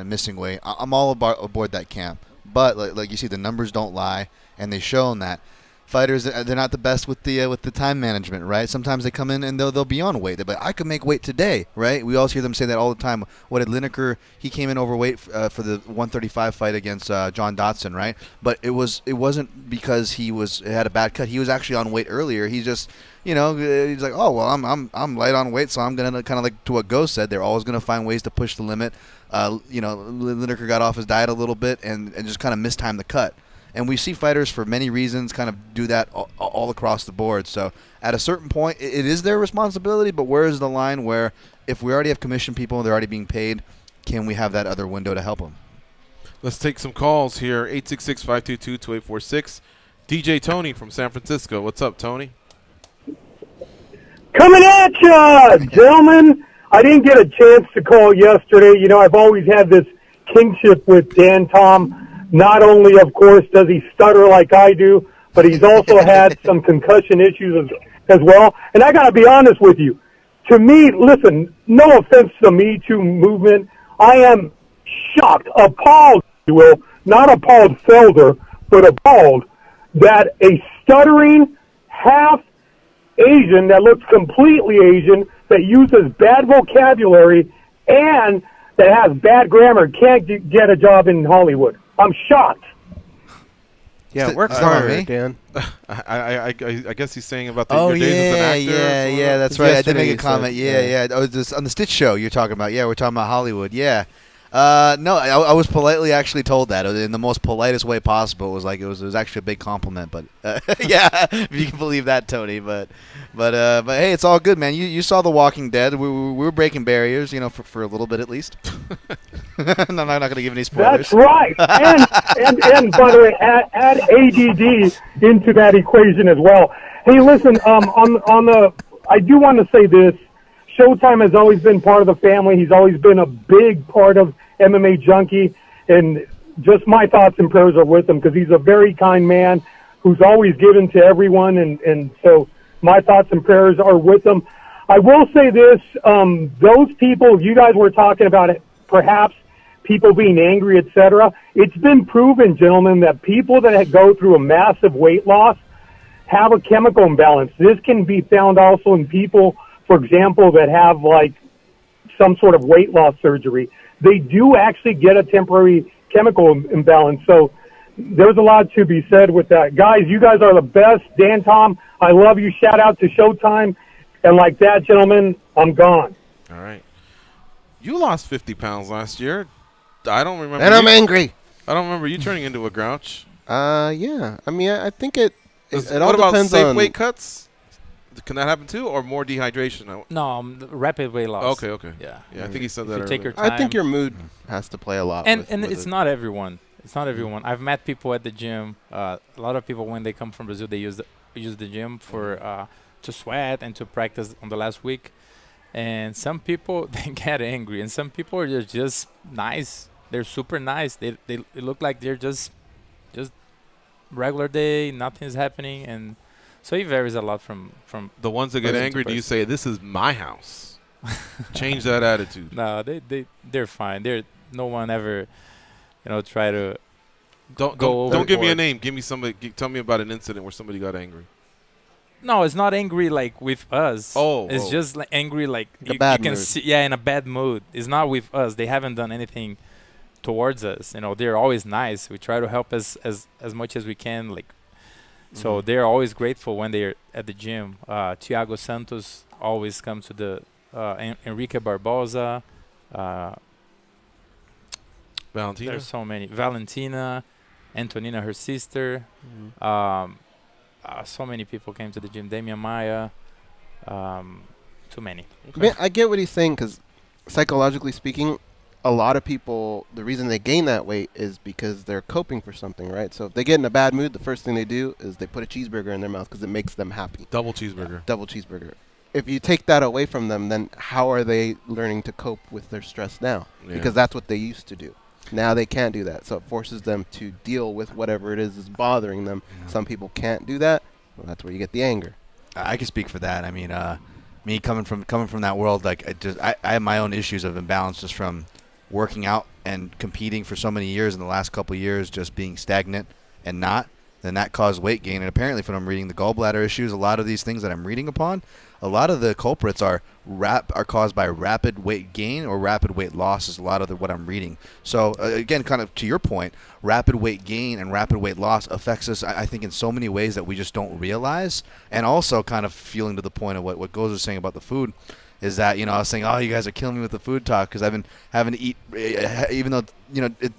J: missing weight. I'm all aboard that camp. But like you see, the numbers don't lie, and they've shown that fighters, they're not the best with the time management, right? Sometimes they come in and they'll be on weight. They're like, I could make weight today, right? We always hear them say that all the time. What did Lineker? He came in overweight for the 135 fight against John Dotson, right? But it wasn't because he had a bad cut. He was actually on weight earlier. He just, he's like, oh well, I'm light on weight, so I'm gonna kind of like to what Go said. They're always gonna find ways to push the limit. Lineker got off his diet a little bit and just kind of mistimed the cut. And we see fighters for many reasons kind of do that all across the board. So at a certain point, it is their responsibility, but where is the line where if we already have commission people and they're already being paid, can we have that other window to help them?
B: Let's take some calls here. 866-522-2846. DJ Tony from San Francisco. What's up, Tony?
N: Coming at ya, gentlemen. I didn't get a chance to call yesterday. I've always had this kingship with Dan Tom. Not only, of course, does he stutter like I do, but he's also had some concussion issues as well. And I got to be honest with you. To me, listen, no offense to the Me Too movement, I am shocked, appalled, if you will, not appalled Felder, but appalled that a stuttering half Asian that looks completely Asian, that uses bad vocabulary and that has bad grammar can't get a job in Hollywood. I'm shocked.
A: Yeah, it works hard, Dan.
B: I guess he's saying about your days as an actor.
J: Yeah, that's right. I did make a comment. Yeah. Oh, on the Stitch show you're talking about. Yeah, we're talking about Hollywood. Yeah. No, I was politely actually told that in the most politest way possible. It was actually a big compliment, but yeah, if you can believe that, Tony. But hey, it's all good, man. You saw The Walking Dead. We were breaking barriers, for a little bit at least. I'm not going to give any spoilers.
N: That's right. And by the way, add ADD into that equation as well. Hey, listen, I do want to say this. Showtime has always been part of the family. He's always been a big part of MMA Junkie, and just my thoughts and prayers are with him because he's a very kind man who's always given to everyone, and so my thoughts and prayers are with him. I will say this, those people, you guys were talking about it, perhaps people being angry, etc. It's been proven, gentlemen, that people that go through a massive weight loss have a chemical imbalance. This can be found also in people, for example, that have like some sort of weight loss surgery. They do actually get a temporary chemical imbalance. So there's a lot to be said with that. Guys, you guys are the best. Dan, Tom, I love you. Shout out to Showtime. And like that, gentlemen, I'm gone.
B: All right. You lost 50 pounds last year. I don't remember.
A: And I'm angry.
B: I don't remember you turning into a grouch.
A: Yeah. I mean, I think it all depends on...
B: What about safe weight cuts? Can that happen too, or more dehydration?
D: No, rapid weight loss.
B: Okay. Yeah, I think he said that.
D: You take your time.
A: I think your mood has to play a lot.
D: And it's not everyone. It's not everyone. I've met people at the gym. A lot of people, when they come from Brazil, they use the gym for to sweat and to practice on the last week. And some people, they get angry, and some people are just nice. They're super nice. They look like they're just regular day. Nothing's happening, and so it varies a lot from
B: the ones that get angry. Do you say, "This is my house"? Change that attitude.
D: No, they're fine. No one ever, try to
B: don't give me a name. Give me somebody. Tell me about an incident where somebody got angry.
D: No, it's not angry like with us. It's just like angry like you can see. Yeah, in a bad mood. It's not with us. They haven't done anything towards us. They're always nice. We try to help as much as we can. Like. So they're always grateful when they're at the gym. Thiago Santos always comes to the Enrique Barbosa.
B: Valentina.
D: There's so many. Valentina, Antonina, her sister. So many people came to the gym. Damian Maia. Too many.
A: Okay. I get what he's saying because psychologically speaking, a lot of people, the reason they gain that weight is because they're coping for something, right? So if they get in a bad mood, the first thing they do is they put a cheeseburger in their mouth because it makes them happy.
B: Double cheeseburger.
A: Yeah, double cheeseburger. If you take that away from them, then how are they learning to cope with their stress now? Yeah. Because that's what they used to do. Now they can't do that. So it forces them to deal with whatever it is bothering them. Yeah. Some people can't do that. Well, that's where you get the anger.
J: I can speak for that. I mean, me coming from that world, like I have my own issues of imbalance just from working out and competing for so many years in the last couple of years, just being stagnant and not. then that caused weight gain. And apparently, from what I'm reading, the gallbladder issues, a lot of these things that I'm reading upon, a lot of the culprits are caused by rapid weight gain or rapid weight loss is a lot of what I'm reading. So, again, kind of to your point, rapid weight gain and rapid weight loss affects us, I think, in so many ways that we just don't realize. And also kind of feeling to the point of what Goz was saying about the food is that, I was saying, oh, you guys are killing me with the food talk because I've been having to eat, even though, it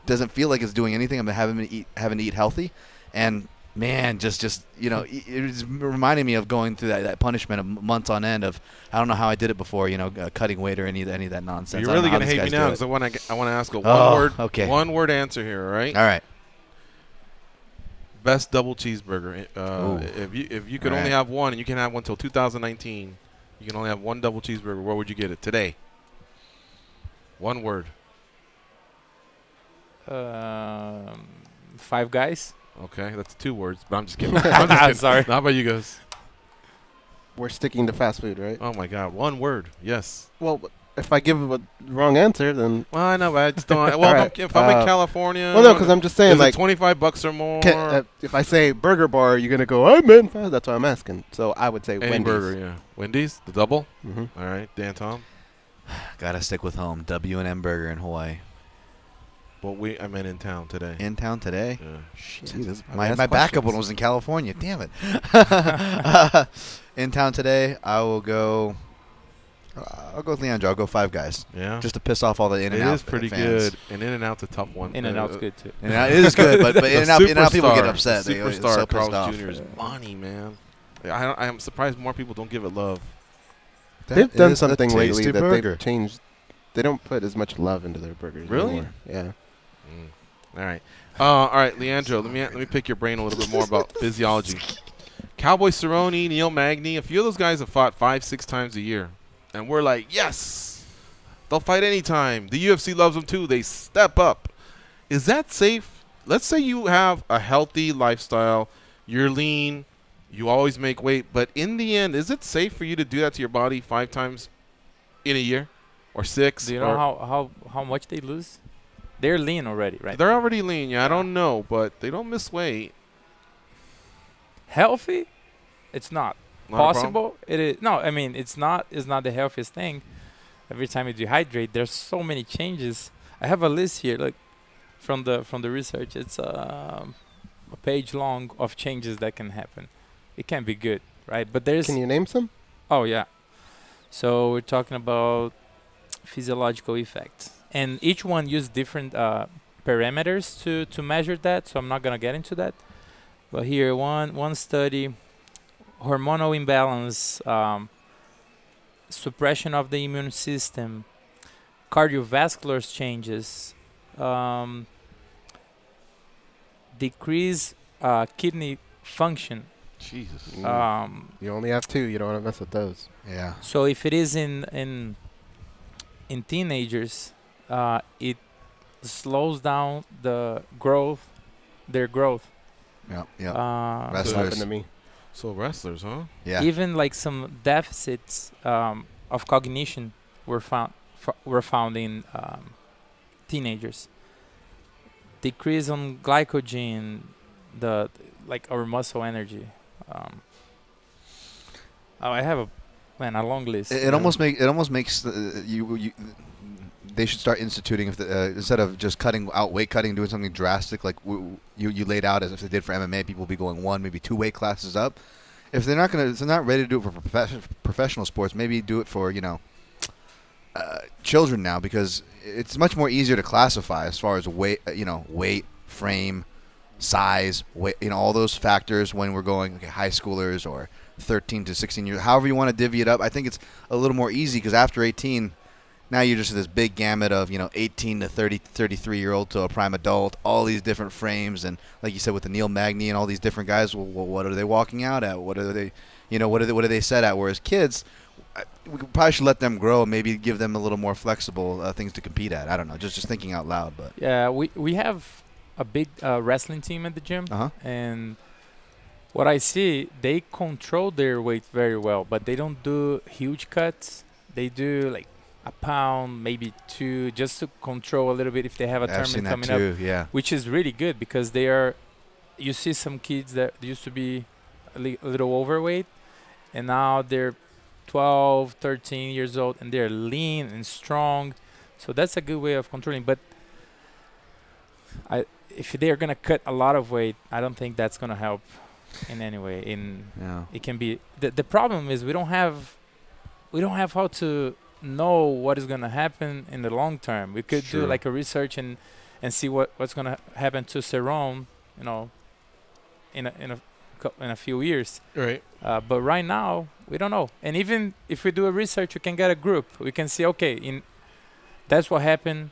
J: doesn't feel like it's doing anything, I'm having to eat healthy. And man, just it's reminding me of going through that punishment of months on end of I don't know how I did it before, cutting weight or any of that nonsense.
B: You're really gonna hate me now because I want to ask a one word answer here. All right.
J: All right.
B: Best double cheeseburger. If you could only have one, and you can have one till 2019, you can only have one double cheeseburger. Where would you get it today? One word.
D: Five Guys.
B: Okay, that's 2 words, but I'm just kidding. I'm just kidding.
D: Sorry.
B: How about you guys?
A: We're sticking to fast food, right?
B: Oh my God, one word. Yes.
A: Well, if I give a wrong answer, then.
B: Well, I know, but I just don't. Well, right. if I'm in California.
A: Well, no, because I'm just saying, like,
B: $25 or more.
A: If I say burger bar, you're gonna go, I meant fast. That's what I'm asking. So I would say
B: Any
A: Wendy's.
B: burger, yeah. Wendy's, the double.
A: Mm-hmm.
B: All right, Dan, Tom.
J: Gotta stick with home. W&M Burger in Hawaii.
B: Well, I meant in town today.
J: In town today?
B: Yeah.
J: Shit, my backup one was in California. Damn it. In town today, I'll go with Leandro. I'll go Five Guys.
B: Yeah.
J: Just to piss off all the In-N-Out
B: fans. It is pretty
J: fans.
B: good. And In-N-Out's a tough one.
D: In-N-Out's good too.
J: In-N-Out is good, but In-N-Out people get upset.
B: The superstar
J: so
B: Carl's Jr. is money, man. I'm surprised more people don't give it love.
A: They've done something lately that they've changed. They don't put as much love into their burgers anymore. Yeah.
B: All right. All right, Leandro, let me pick your brain a little bit more about physiology. Cowboy Cerrone, Neil Magny, a few of those guys have fought 5-6 times a year. And we're like, yes, they'll fight anytime. The UFC loves them too. They step up. Is that safe? Let's say you have a healthy lifestyle. You're lean. You always make weight. But in the end, is it safe for you to do that to your body 5 times in a year or 6?
D: Do you know how much they lose? They're lean already, right?
B: They're already lean. Yeah, I don't know, but they don't miss weight.
D: Healthy? It's not possible. It is. No, I mean it's not the healthiest thing. Every time you dehydrate, there's so many changes. I have a list here, like from the research. It's a page long of changes that can happen. It can be good, right? But there's.
A: Can you name some?
D: Oh yeah. So we're talking about physiological effects. And each one uses different parameters to measure that, so I'm not going to get into that. But here, one study, hormonal imbalance, suppression of the immune system, cardiovascular changes, decrease kidney function.
B: Jesus.
A: You only have 2. You don't want to mess with those.
J: Yeah.
D: So if it is in teenagers, it slows down their growth.
J: Yeah, yeah.
A: Wrestlers. Happened to me.
B: So wrestlers, huh?
J: Yeah.
D: Even like some deficits of cognition were found in teenagers. Decrease on glycogen, our muscle energy. I have a long list.
J: It almost makes you. They should start instituting instead of just cutting out weight cutting, doing something drastic like you laid out as if they did for MMA. People will be going 1, maybe 2 weight classes up. If they're not ready to do it for professional sports, maybe do it for children now, because it's much more easier to classify as far as weight, weight, frame, size, weight, all those factors when we're going high schoolers or 13 to 16 years, however you want to divvy it up. I think it's a little more easy because after 18. Now you're just this big gamut of 18 to 33-year-old to a prime adult, all these different frames, and like you said with the Neil Magny and all these different guys. Well, what are they walking out at? What are they, what are they set at? Whereas kids, we probably should let them grow and maybe give them a little more flexible things to compete at. I don't know, just thinking out loud. But
D: yeah, we have a big wrestling team at the gym, and what I see, they control their weight very well, but they don't do huge cuts. They do like a pound, maybe 2, just to control a little bit if they have a tournament coming up.
J: Yeah.
D: Which is really good because they are you see some kids that used to be a little overweight, and now they're 12, 13 years old, and they're lean and strong. So that's a good way of controlling. But if they're gonna cut a lot of weight, I don't think that's gonna help in any way. It can be the problem is we don't have how to know what is gonna happen in the long term. We could do like a research and see what's gonna happen to Cerrone, in a few years.
B: Right.
D: But right now we don't know. And even if we do a research, we can get a group. We can see, okay, that's what happened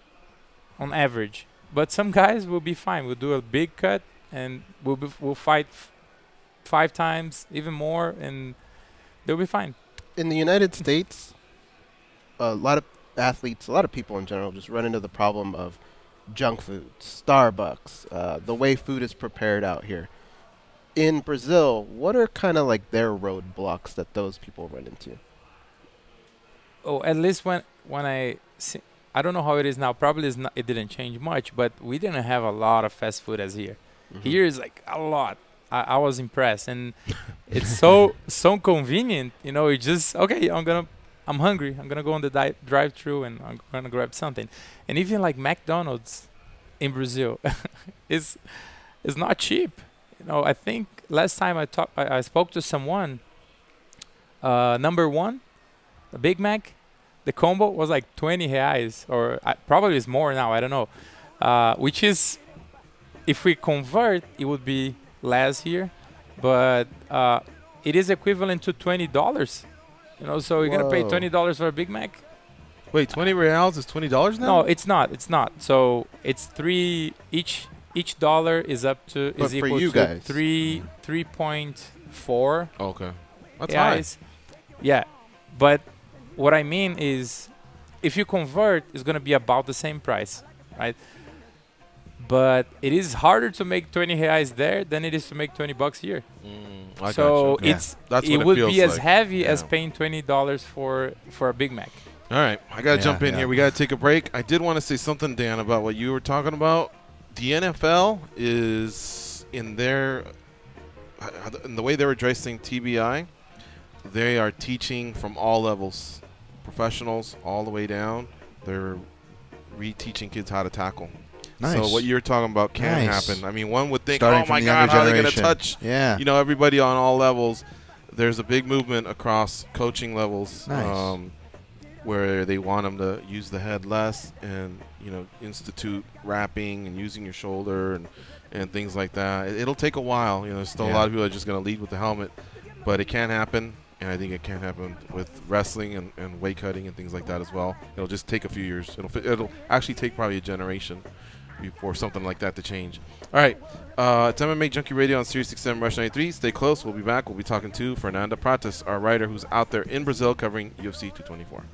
D: on average. But some guys will be fine. We'll do a big cut and we'll fight 5 times, even more, and they'll be fine.
A: In the United States, a lot of athletes, a lot of people in general, just run into the problem of junk food, Starbucks, the way food is prepared out here. In Brazil, what are kind of like their roadblocks that those people run into?
D: Oh, at least when I see, I don't know how it is now. Probably it didn't change much, but we didn't have a lot of fast food as here. Here is like a lot. I was impressed, and it's so convenient. You just okay. I'm hungry. I'm gonna go on the drive-through and I'm gonna grab something. And even like McDonald's in Brazil is not cheap. I think last time I spoke to someone. Number one, a Big Mac, the combo was like 20 reais, or probably it's more now. I don't know. Which is, if we convert, it would be less here, but it is equivalent to $20. So you're gonna pay $20 for a Big Mac.
B: Wait, 20 reals is $20 now?
D: No, it's not. It's not. So it's three each dollar is up to
A: but
D: is equal
A: for you
D: to
A: guys.
D: 3.4.
B: Okay, that's
D: reais.
B: high.
D: Yeah, but what I mean is, if you convert, it's gonna be about the same price, right? But it is harder to make 20 reais there than it is to make $20 here.
B: So
D: it
B: what
D: would
B: feels
D: be as
B: like.
D: heavy as paying $20 for a Big Mac.
B: All right, I got to jump in here. We got to take a break. I did want to say something, Dan, about what you were talking about. The NFL is in the way they're addressing TBI, they are teaching from all levels, professionals all the way down. They're reteaching kids how to tackle.
J: Nice.
B: So what you're talking about can happen. I mean, one would think,
J: Starting
B: oh my
J: from the
B: God,
J: younger
B: how are they going to
J: generation.
B: touch everybody on all levels? There's a big movement across coaching levels.
J: Nice.
B: Where they want them to use the head less and, institute wrapping and using your shoulder and things like that. It'll take a while. There's still a lot of people that are just going to lead with the helmet. But it can happen, and I think it can happen with wrestling and weight cutting and things like that as well. It'll just take a few years. It'll actually take probably a generation for something like that to change. All right. It's MMA Junkie Radio on Sirius XM Rush 93. Stay close. We'll be back. We'll be talking to Fernanda Prates, our writer who's out there in Brazil covering UFC 224.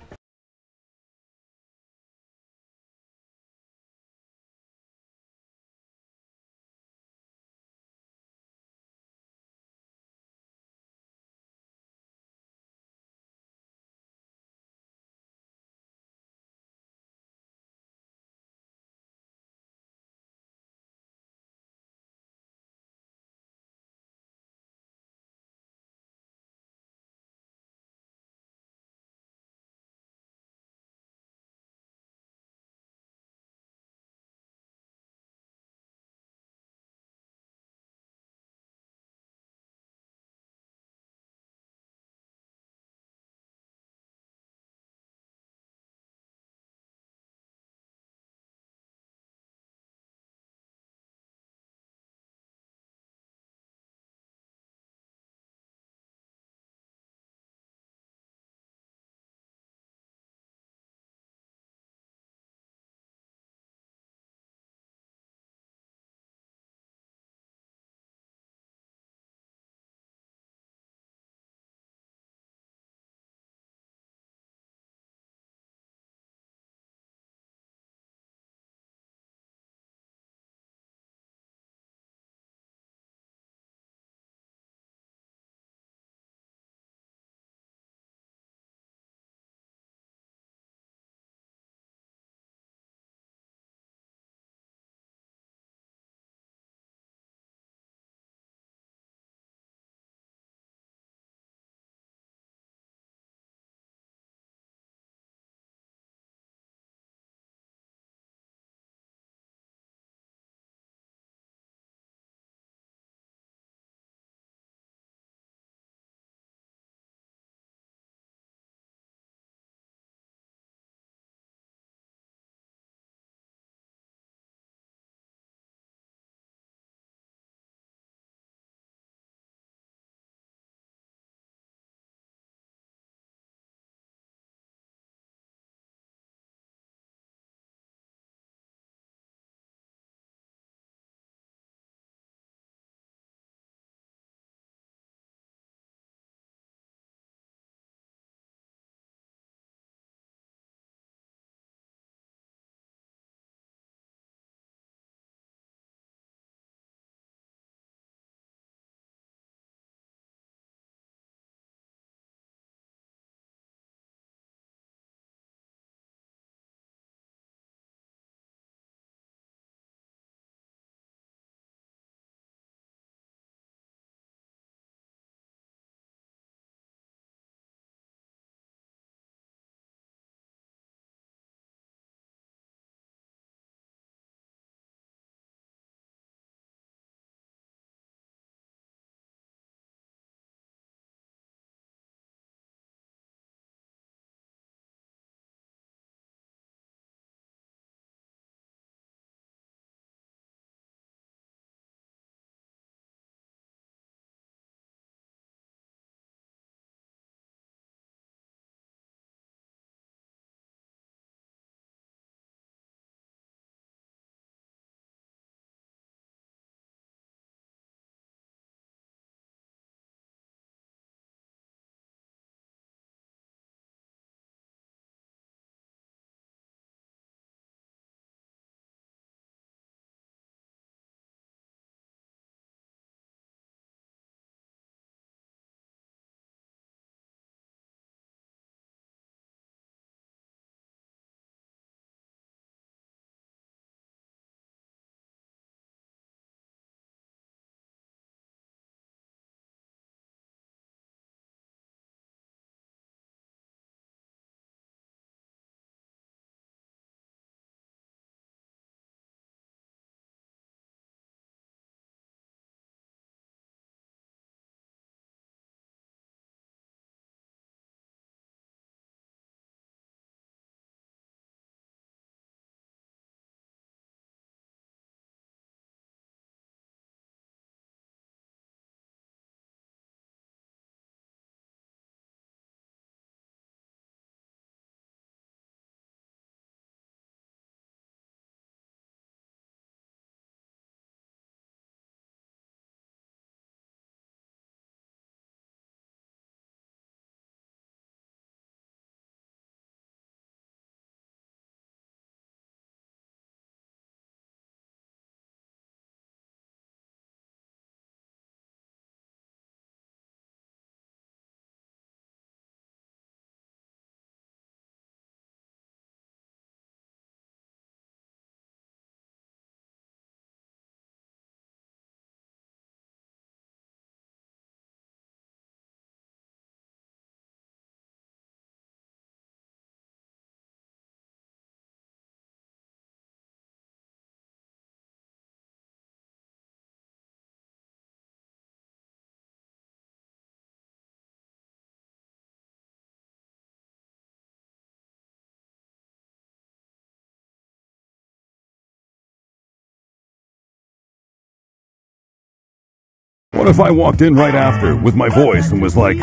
G: What if I walked in right after with my voice and was like,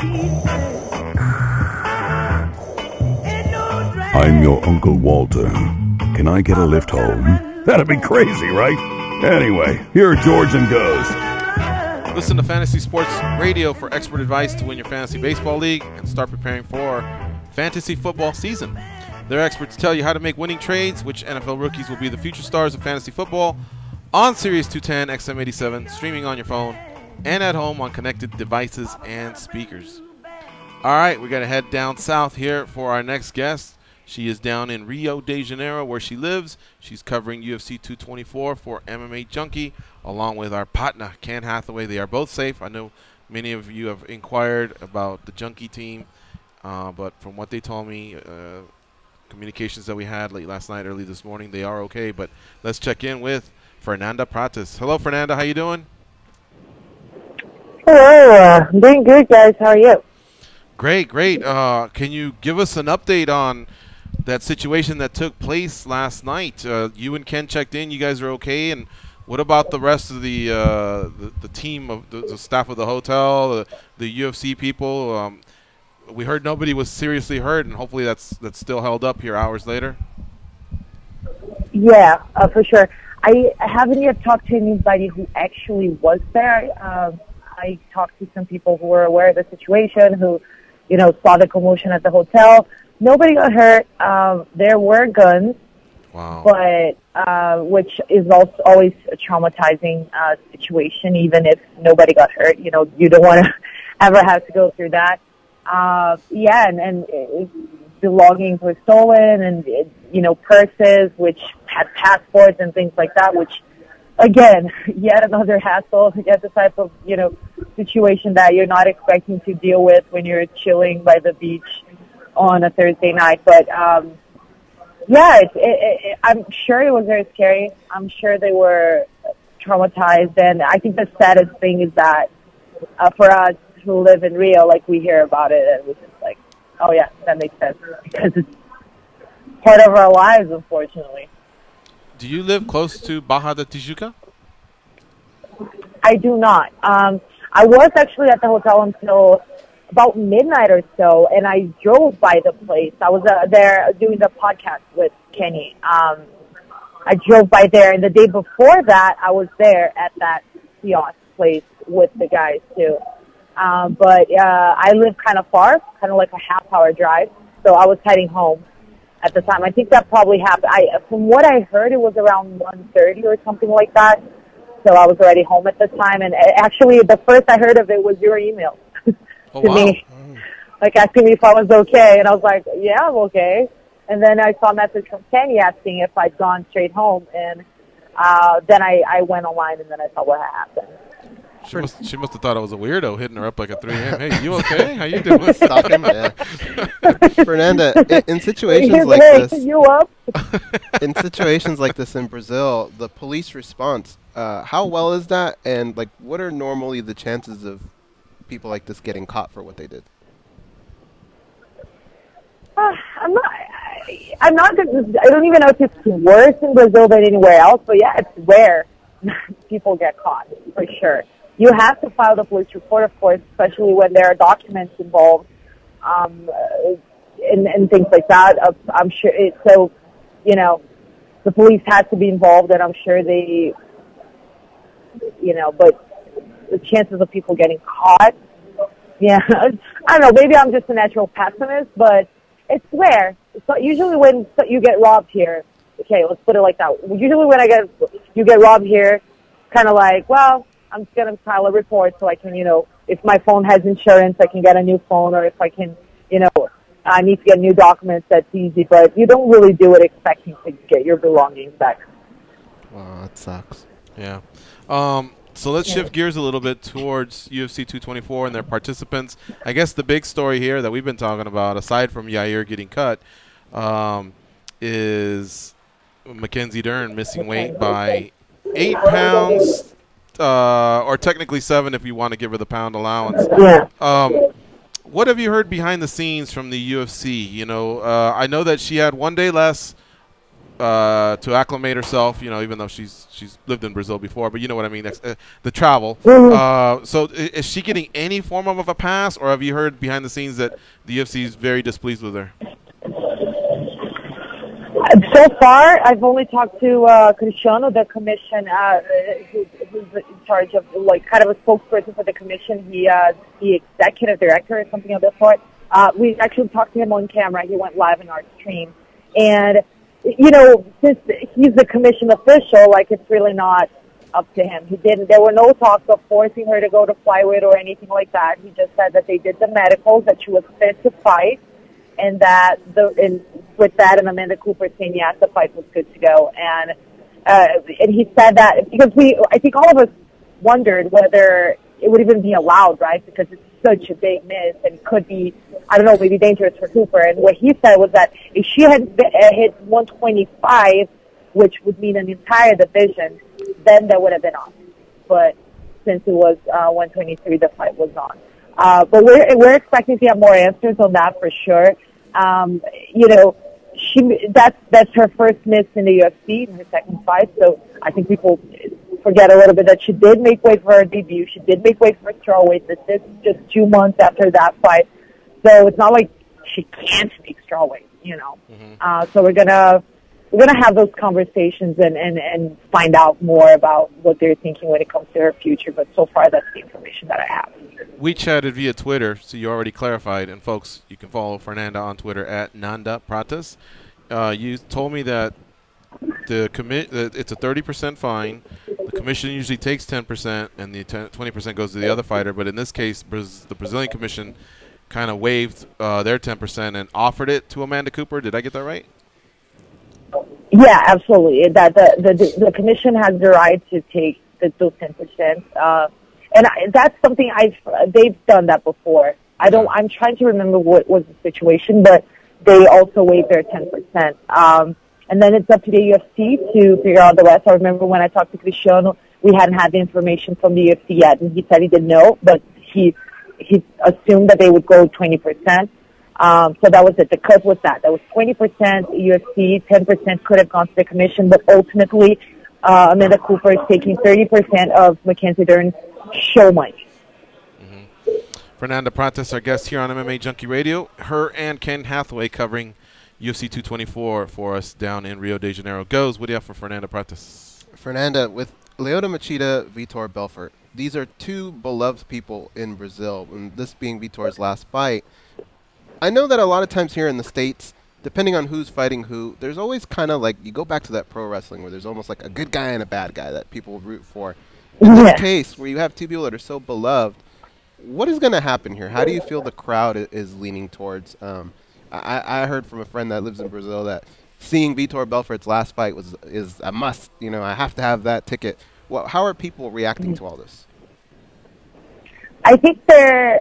G: I'm your Uncle Walter. Can I get a lift home? That'd be crazy, right? Anyway, here are George and Goes.
B: Listen to Fantasy Sports Radio for expert advice to win your fantasy baseball league and start preparing for fantasy football season. Their experts tell you how to make winning trades, which NFL rookies will be the future stars of fantasy football, on Sirius 210 XM87, streaming on your phone, and at home on connected devices and speakers. All right, we're going to head down south here for our next guest. She is down in Rio de Janeiro where she lives. She's covering UFC 224 for MMA Junkie, along with our partner, Ken Hathaway. They are both safe. I know many of you have inquired about the Junkie team, but from what they told me, communications that we had late last night, early this morning, they are okay. But let's check in with Fernanda Prates. Hello, Fernanda. How you doing?
O: Hello. I'm doing good, guys. How are you?
B: Great, great. Can you give us an update on that situation that took place last night? You and Ken checked in. You guys are okay. And what about the rest of the team, of the staff of the hotel, the UFC people? We heard nobody was seriously hurt, and hopefully that's still held up here hours later.
O: Yeah, for sure. I haven't yet talked to anybody who actually was there. I talked to some people who were aware of the situation, who, saw the commotion at the hotel. Nobody got hurt. There were guns,
B: wow.
O: But which is also always a traumatizing situation, even if nobody got hurt. You don't want to ever have to go through that. And belongings were stolen, and purses which had passports and things like that, which again, yet another hassle, yet the type of situation that you're not expecting to deal with when you're chilling by the beach on a Thursday night. But I'm sure it was very scary. I'm sure they were traumatized, and I think the saddest thing is that for us who live in Rio, like, we hear about it and we're just like, oh yeah, that makes sense, because it's part of our lives, unfortunately.
B: Do you live close to Baja de Tijuca?
O: I do not. I was actually at the hotel until about midnight or so, and I drove by the place. I was there doing the podcast with Kenny. I drove by there, and the day before that, I was there at that kiosk place with the guys too. But I live kind of far, kind of like a half-hour drive, so I was heading home at the time. I think that probably happened. From what I heard, it was around 1:30 or something like that. So I was already home at the time. And actually, the first I heard of it was your email to me, like asking me if I was okay. And I was like, yeah, I'm okay. And then I saw a message from Kenny asking if I'd gone straight home. And then I went online, and then I saw what had happened.
B: She must have thought I was a weirdo hitting her up like at 3 a.m. Hey, you okay? How you doing?
A: Stalking, yeah. Fernanda, in situations like this,
O: you up?
A: in situations like this in Brazil, the police response, how well is that? And like, what are normally the chances of people like this getting caught for what they did?
O: I'm not. I don't even know if it's worse in Brazil than anywhere else. But yeah, it's rare people get caught, for sure. You have to file the police report, of course, especially when there are documents involved, and things like that. I'm sure the police has to be involved, and I'm sure they, but the chances of people getting caught, yeah, I don't know, maybe I'm just a natural pessimist, but it's rare. So usually when you get robbed here, okay, let's put it like that. Usually when you get robbed here, kind of like, well, I'm just going to file a report so I can, if my phone has insurance, I can get a new phone, or if I can, I need to get new documents, that's easy. But you don't really do it expecting to get your belongings back.
A: Wow, that sucks.
B: Yeah. So let's shift gears a little bit towards UFC 224 and their participants. I guess the big story here that we've been talking about, aside from Yair getting cut, is Mackenzie Dern missing weight by 8 pounds. Or technically 7 if you want to give her the pound allowance.
O: Yeah.
B: What have you heard behind the scenes from the UFC? I know that she had 1 day less to acclimate herself. You know, even though she's lived in Brazil before, but you know what I mean. The travel. So is she getting any form of a pass, or have you heard behind the scenes that the UFC is very displeased with her?
O: So far, I've only talked to Cristiano, the commission, who's in charge of, like, kind of a spokesperson for the commission. He, the executive director or something of the sort. We actually talked to him on camera. He went live in our stream. And, you know, since he's the commission official, like, it's really not up to him. There were no talks of forcing her to go to flyweight or anything like that. He just said that they did the medicals, that she was fit to fight, and that with that and Amanda Cooper saying yes, the fight was good to go. And he said that because I think all of us wondered whether it would even be allowed, right? Because it's such a big miss and could be, I don't know, maybe dangerous for Cooper. And what he said was that if she had hit 125, which would mean an entire division, then that would have been on. But since it was 123, the fight was on. But we're expecting to have more answers on that for sure. You know, that's her first miss in the UFC in her second fight. So I think people forget a little bit that she did make weight for her debut. She did make weight for strawweight. This is just 2 months after that fight. So it's not like she can't make strawweight, you know. So we're gonna have those conversations and find out more about what they're thinking when it comes to her future. But so far, that's the information that I have.
B: We chatted via Twitter, so you already clarified. And folks, you can follow Fernanda on Twitter at Nanda Prates. You told me that it's a 30% fine. The commission usually takes 10%, and the 20% goes to the other fighter. But in this case, the Brazilian commission kind of waived their 10% and offered it to Amanda Cooper. Did I get that right?
O: Yeah, absolutely. That the commission has the right to take those 10%, and that's something they've done that before. I'm trying to remember what was the situation, but they also waived their 10%. And then it's up to the UFC to figure out the rest. I remember when I talked to Cristiano, we hadn't had the information from the UFC yet, and he said he didn't know, but he assumed that they would go 20%. So that was it. The cut was that. That was 20% UFC, 10% could have gone to the commission, but ultimately Amanda Cooper is taking 30% of Mackenzie Dern's show money.
B: Fernanda Prates, our guest here on MMA Junkie Radio. Her and Ken Hathaway covering UFC 224 for us down in Rio de Janeiro. What do you have for Fernanda Prates?
A: Fernanda, with Lyoto Machida, Vitor Belfort, these are two beloved people in Brazil, and this being Vitor's last fight. I know that a lot of times here in the States, depending on who's fighting who, there's always kind of like, you go back to that pro wrestling where there's almost like a good guy and a bad guy that people root for. In this case, where you have two people that are so beloved, what is going to happen here? How do you feel the crowd is leaning towards? I heard from a friend that lives in Brazil that seeing Vitor Belfort's last fight is a must. You know, I have to have that ticket. Well, how are people reacting to all this?
O: I think Vitor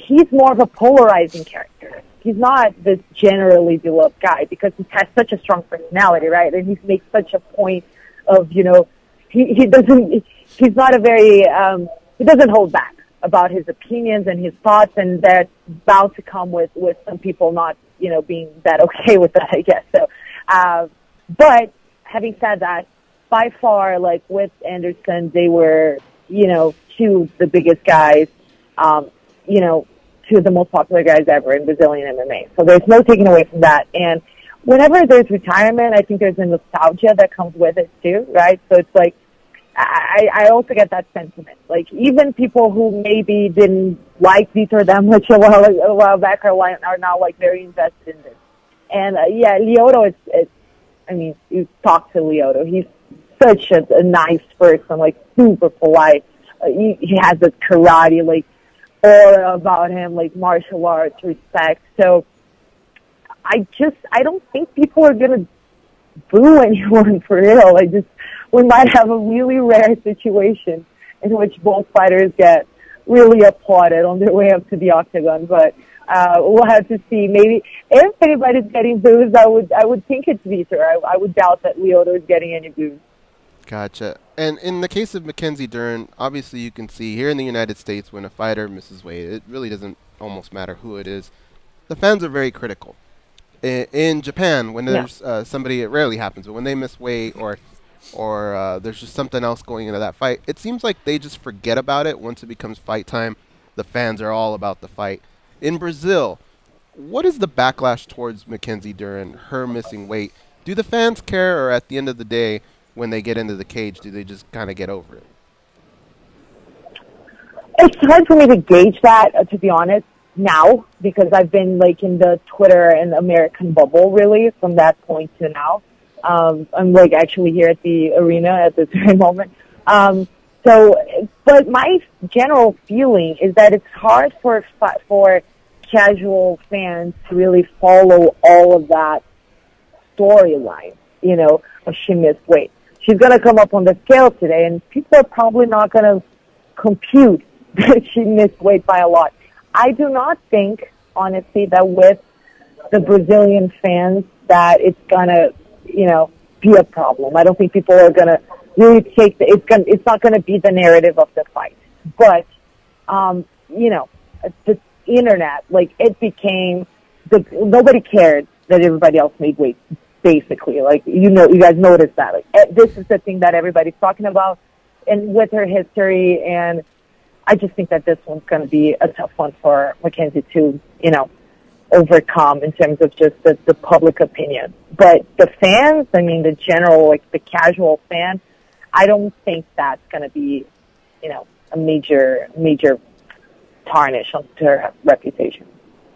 O: he's more of a polarizing character. He's not this generally beloved guy because he has such a strong personality, right? And he makes such a point of, you know, he's not a very, he doesn't hold back about his opinions and his thoughts, and that's bound to come with some people not, you know, being that okay with that, I guess. So, but having said that, by far, like with Anderson, they were, you know, two of the biggest guys, you know, two of the most popular guys ever in Brazilian MMA. So there's no taking away from that. And whenever there's retirement, I think there's a nostalgia that comes with it too, right? So it's like, I also get that sentiment. Like, even people who maybe didn't like Vitor that much a while back are now, like, very invested in this. And, yeah, Lyoto, I mean, you talk to Lyoto. He's such a nice person, like, super polite. He has a karate, like, aura about him, like, martial arts, respect. So I don't think people are going to boo anyone for real. We might have a really rare situation in which both fighters get really applauded on their way up to the octagon, but we'll have to see. Maybe if anybody's getting boos, I would think it's Vitor. I would doubt that Lyoto is getting any boos.
A: Gotcha. And in the case of Mackenzie Dern, obviously you can see here in the United States when a fighter misses weight, it really doesn't almost matter who it is. The fans are very critical. in Japan, when there's somebody, it rarely happens, but when they miss weight or there's just something else going into that fight, it seems like they just forget about it. Once it becomes fight time, the fans are all about the fight. In Brazil, what is the backlash towards Mackenzie Dern, her missing weight? Do the fans care, or at the end of the day, when they get into the cage, do they just kind of get over it?
O: It's hard for me to gauge that, to be honest, now, because I've been like in the Twitter and American bubble really from that point to now. I'm like actually here at the arena at this very moment. But my general feeling is that it's hard for casual fans to really follow all of that storyline, you know, of she missed weight. She's going to come up on the scale today, and people are probably not going to compute that she missed weight by a lot. I do not think, honestly, that with the Brazilian fans that it's going to, you know, be a problem. I don't think people are going to really take it's not going to be the narrative of the fight. But, you know, the internet, like, it became, nobody cared that everybody else made weight, basically. Like, you guys noticed that. Like, this is the thing that everybody's talking about, and with her history, and I just think that this one's going to be a tough one for Mackenzie to, you know, overcome in terms of just the public opinion. But the fans, I mean, the general, like the casual fan, I don't think that's going to be, you know, a major tarnish on her reputation.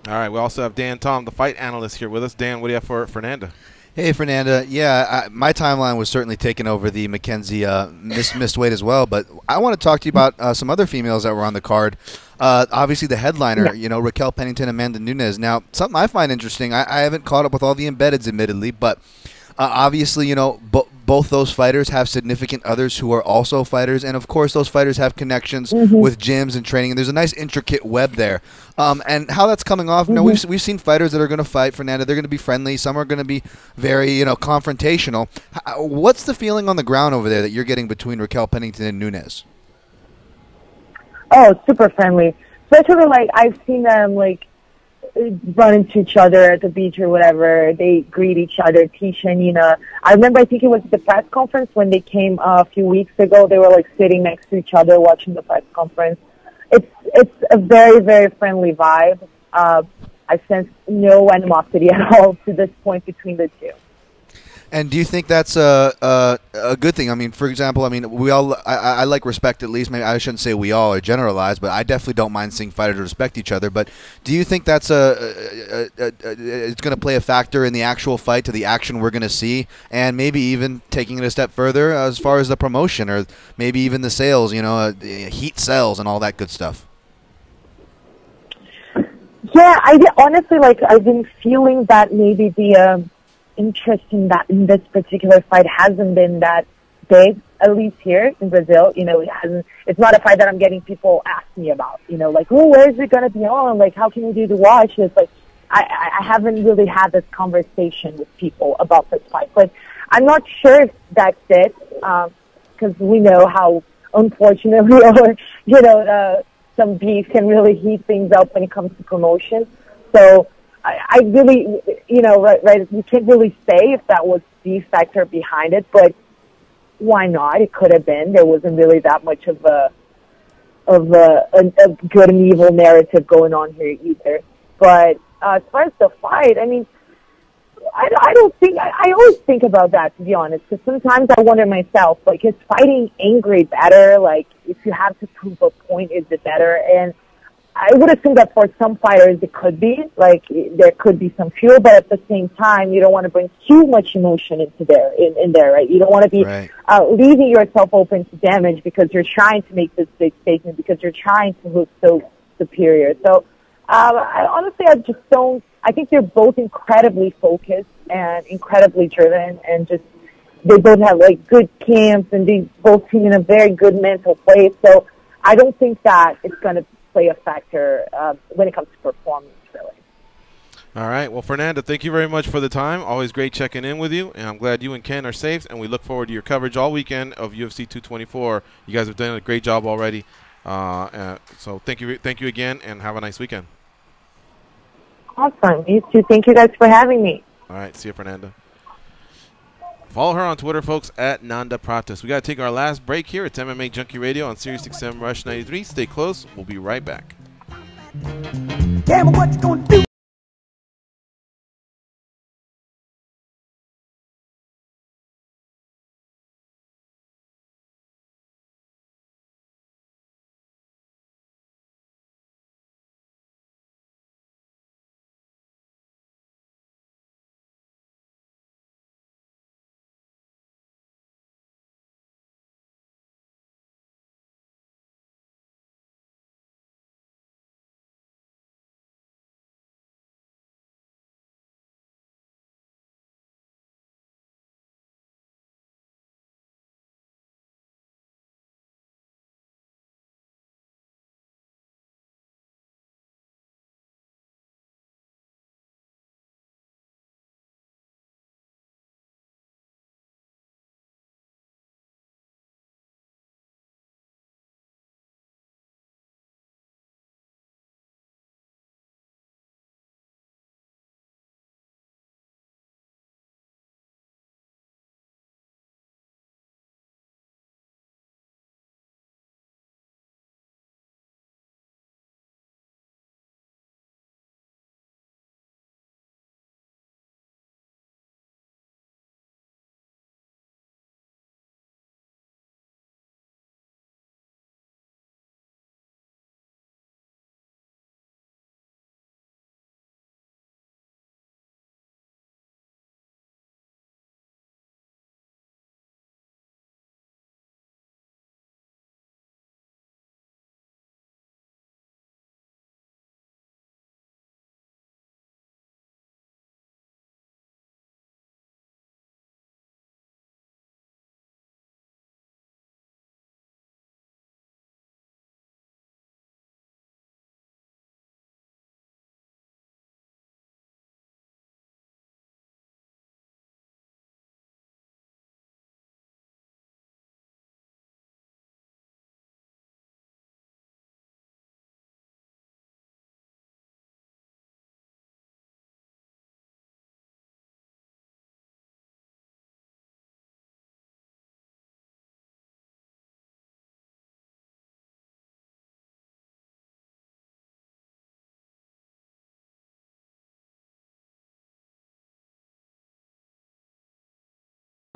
B: All right, we also have Dan Tom, the fight analyst, here with us. Dan, what do you have for Fernanda?
J: Hey, Fernanda. Yeah, my timeline was certainly taken over the Mackenzie missed weight as well, but I want to talk to you about some other females that were on the card. Obviously, the headliner, you know, Raquel Pennington, Amanda Nunes. Now, something I find interesting, I haven't caught up with all the embeddeds, admittedly, but obviously, you know, both those fighters have significant others who are also fighters, and of course, those fighters have connections with gyms and training. And there's a nice intricate web there, and how that's coming off. You know, we've seen fighters that are going to fight Fernanda. They're going to be friendly. Some are going to be very, you know, confrontational. What's the feeling on the ground over there that you're getting between Raquel Pennington and Nunes?
O: Oh, super friendly. Especially, like, I've seen them, like, run into each other at the beach or whatever. They greet each other, Tisha and Nina. I remember, I think it was the press conference when they came a few weeks ago. They were, like, sitting next to each other watching the press conference. It's a very, very friendly vibe. I sense no animosity at all to this point between the two.
J: And do you think that's a good thing? I mean, for example, I mean, we all I like respect, at least. Maybe I shouldn't say we all or generalize, but I definitely don't mind seeing fighters respect each other. But do you think that's it's going to play a factor in the actual fight, to the action we're going to see, and maybe even taking it a step further as far as the promotion, or maybe even the sales? You know, heat sells and all that good stuff.
O: Yeah, honestly, like, I've been feeling that maybe the interest in this particular fight hasn't been that big, at least here in Brazil. You know, it's not a fight that I'm getting people asking me about, you know, like, oh, where is it going to be on? Like, how can we do to watch this? Like, I haven't really had this conversation with people about this fight, but I'm not sure if that's it, because we know how, unfortunately, or, you know, some beef can really heat things up when it comes to promotion. So I really, you know, right, we can't really say if that was the factor behind it, but why not? It could have been. There wasn't really that much of a good and evil narrative going on here either. But as far as the fight, I mean, I don't think, I always think about that, to be honest, because sometimes I wonder myself, like, is fighting angry better? Like, if you have to prove a point, is it better? And I would assume that for some fighters it could be, like, there could be some fuel, but at the same time, you don't want to bring too much emotion into in there, right? You don't want to be leaving yourself open to damage because you're trying to make this big statement, because you're trying to look so superior. So, honestly, I think they're both incredibly focused and incredibly driven, and just, they both have, like, good camps, and they both seem in a very good mental place. So I don't think that it's going to play a factor when it comes to performance, really.
B: All right. Well, Fernanda, thank you very much for the time. Always great checking in with you, and I'm glad you and Ken are safe, and we look forward to your coverage all weekend of UFC 224. You guys have done a great job already. So thank you again, and have a nice weekend.
O: Awesome. You too. Thank you guys for having me.
B: All right. See you, Fernanda. Follow her on Twitter, folks, at Nanda Prates. We got to take our last break here. It's MMA Junkie Radio on Sirius XM Rush 93. Stay close. We'll be right back.
P: Damn, what you gonna do?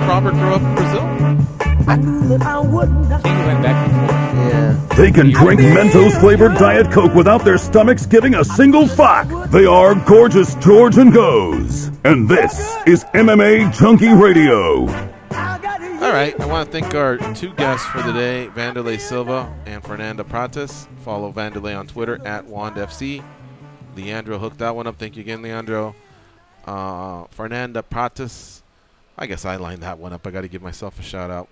B: Robert grew up in Brazil.
P: I think
D: he went back and forth.
A: Yeah.
G: They can drink Mentos flavored Diet Coke without their stomachs giving a single fuck. They are Gorgeous George and Goes. And this is MMA Junkie Radio.
B: All right. I want to thank our two guests for the day, Wanderlei Silva and Fernanda Prates. Follow Wanderlei on Twitter at WandFC. Leandro hooked that one up. Thank you again, Leandro. Fernanda Prates. I guess I lined that one up. I got to give myself a shout out.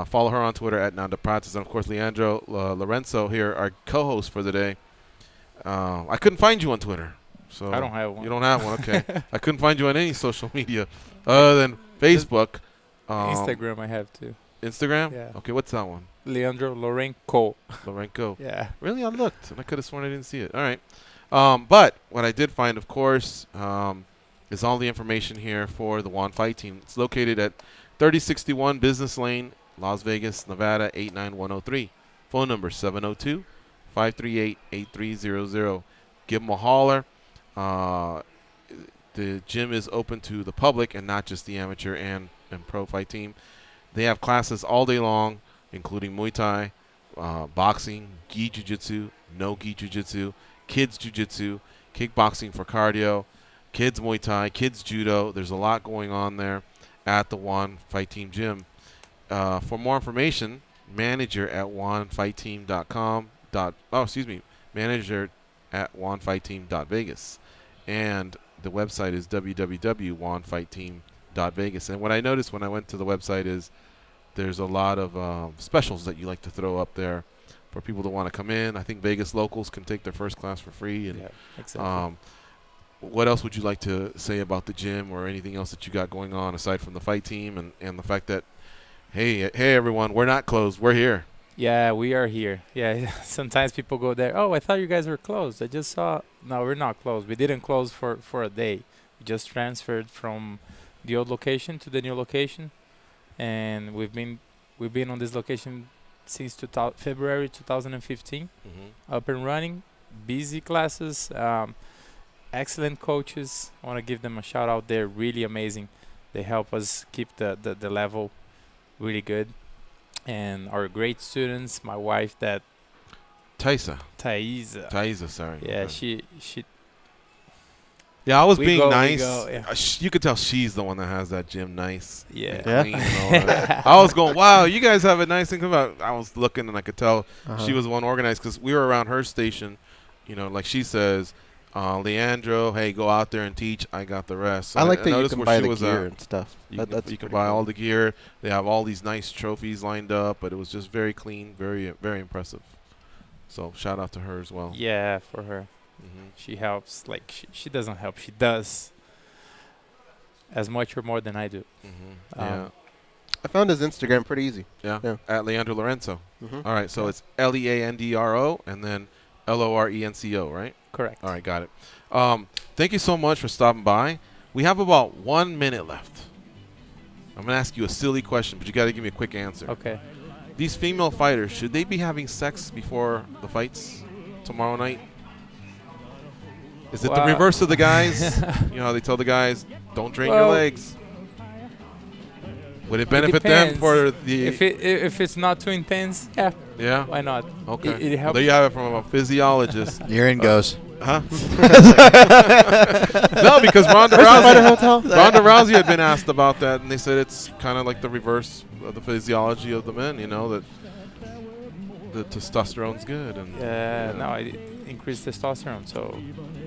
B: Follow her on Twitter at Nanda Prates. And, of course, Leandro Lorenco here, our co-host for the day. I couldn't find you on Twitter. So
D: I don't have one.
B: You don't have one? Okay. I couldn't find you on any social media other than Facebook.
D: Instagram I have, too.
B: Instagram?
D: Yeah.
B: Okay, what's that one?
D: Leandro Lorenco.
B: Lorenco.
D: Yeah.
B: Really? I looked, and I could have sworn I didn't see it. All right. But what I did find, of course, is all the information here for the One Fight Team. It's located at 3061 Business Lane, Las Vegas, Nevada, 89103. Phone number 702-538-8300. Give them a holler. The gym is open to the public and not just the amateur and pro fight team. They have classes all day long, including Muay Thai, boxing, gi jiu-jitsu, no gi jiu-jitsu, kids jiu-jitsu, kickboxing for cardio, kids Muay Thai, kids judo. There's a lot going on there at the One Fight Team gym. For more information, manager at onefightteam.com. Manager at onefightteam.vegas. And the website is www.onefightteam.vegas. And what I noticed when I went to the website is there's a lot of specials that you like to throw up there for people to want to come in. I think Vegas locals can take their first class for free. And,
D: yeah, exactly.
B: What else would you like to say about the gym or anything else that you got going on aside from the fight team and the fact that, hey everyone, we're not closed, we're here.
D: Yeah, we are here. Yeah, sometimes people go there. Oh, I thought you guys were closed. I just saw. No, we're not closed. We didn't close for a day. We just transferred from the old location to the new location, and we've been on this location since February 2015. Up and running, busy classes, excellent coaches. I want to give them a shout out. They're really amazing. They help us keep the level really good. And our great students, my wife Thaisa,
B: sorry.
D: Yeah,
B: okay.
D: she
B: Yeah, I was being nice.
D: Yeah.
B: You could tell she's the one that has that gym nice.
D: Yeah.
B: Clean and all that. I was going, wow, you guys have a nice thing about. I was looking and I could tell she was the one organized because we were around her station. You know, like she says, Leandro, hey, go out there and teach. I got the rest.
A: I like that you can buy the gear and stuff.
B: You can buy all the gear. They have all these nice trophies lined up, but it was just very clean, very, very impressive. So shout out to her as well.
D: Yeah, for her. She helps. Like she doesn't help. She does as much or more than I do.
B: Yeah.
A: I found his Instagram pretty easy.
B: Yeah. At Leandro Lorenco. All right. So it's Leandro and then Lorenco, right?
D: Correct.
B: All right. Got it. Thank you so much for stopping by. We have about 1 minute left. I'm going to ask you a silly question, but you got to give me a quick answer.
D: Okay.
B: These female fighters, should they be having sex before the fights tomorrow night? Is it the reverse of the guys? You know, they tell the guys, don't drain your legs. Would it benefit them for the...
D: If it's not too intense, yeah.
B: Yeah?
D: Why not?
B: Okay.
D: It helps.
B: There you have it from a physiologist.
J: Urine goes.
B: Huh? No, because Ronda Rousey had been asked about that, and they said it's kind of like the reverse of the physiology of the men, you know, that the testosterone's good. And
D: no, it increased testosterone, so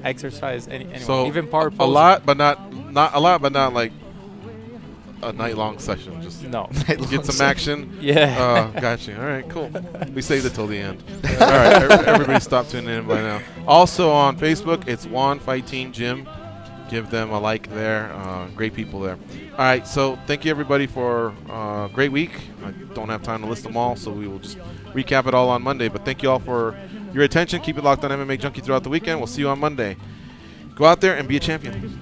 D: exercise, anyway,
B: so
D: even power pose.
B: A lot, but not like a night-long session. Just get some action.
D: Yeah.
B: Gotcha. All right, cool. We saved it till the end. All right, everybody stop tuning in by now. Also on Facebook, it's Juan Fight Team Gym. Give them a like there. Great people there. All right, so thank you, everybody, for a great week. I don't have time to list them all, so we will just recap it all on Monday. But thank you all for your attention. Keep it locked on MMA Junkie throughout the weekend. We'll see you on Monday. Go out there and be a champion.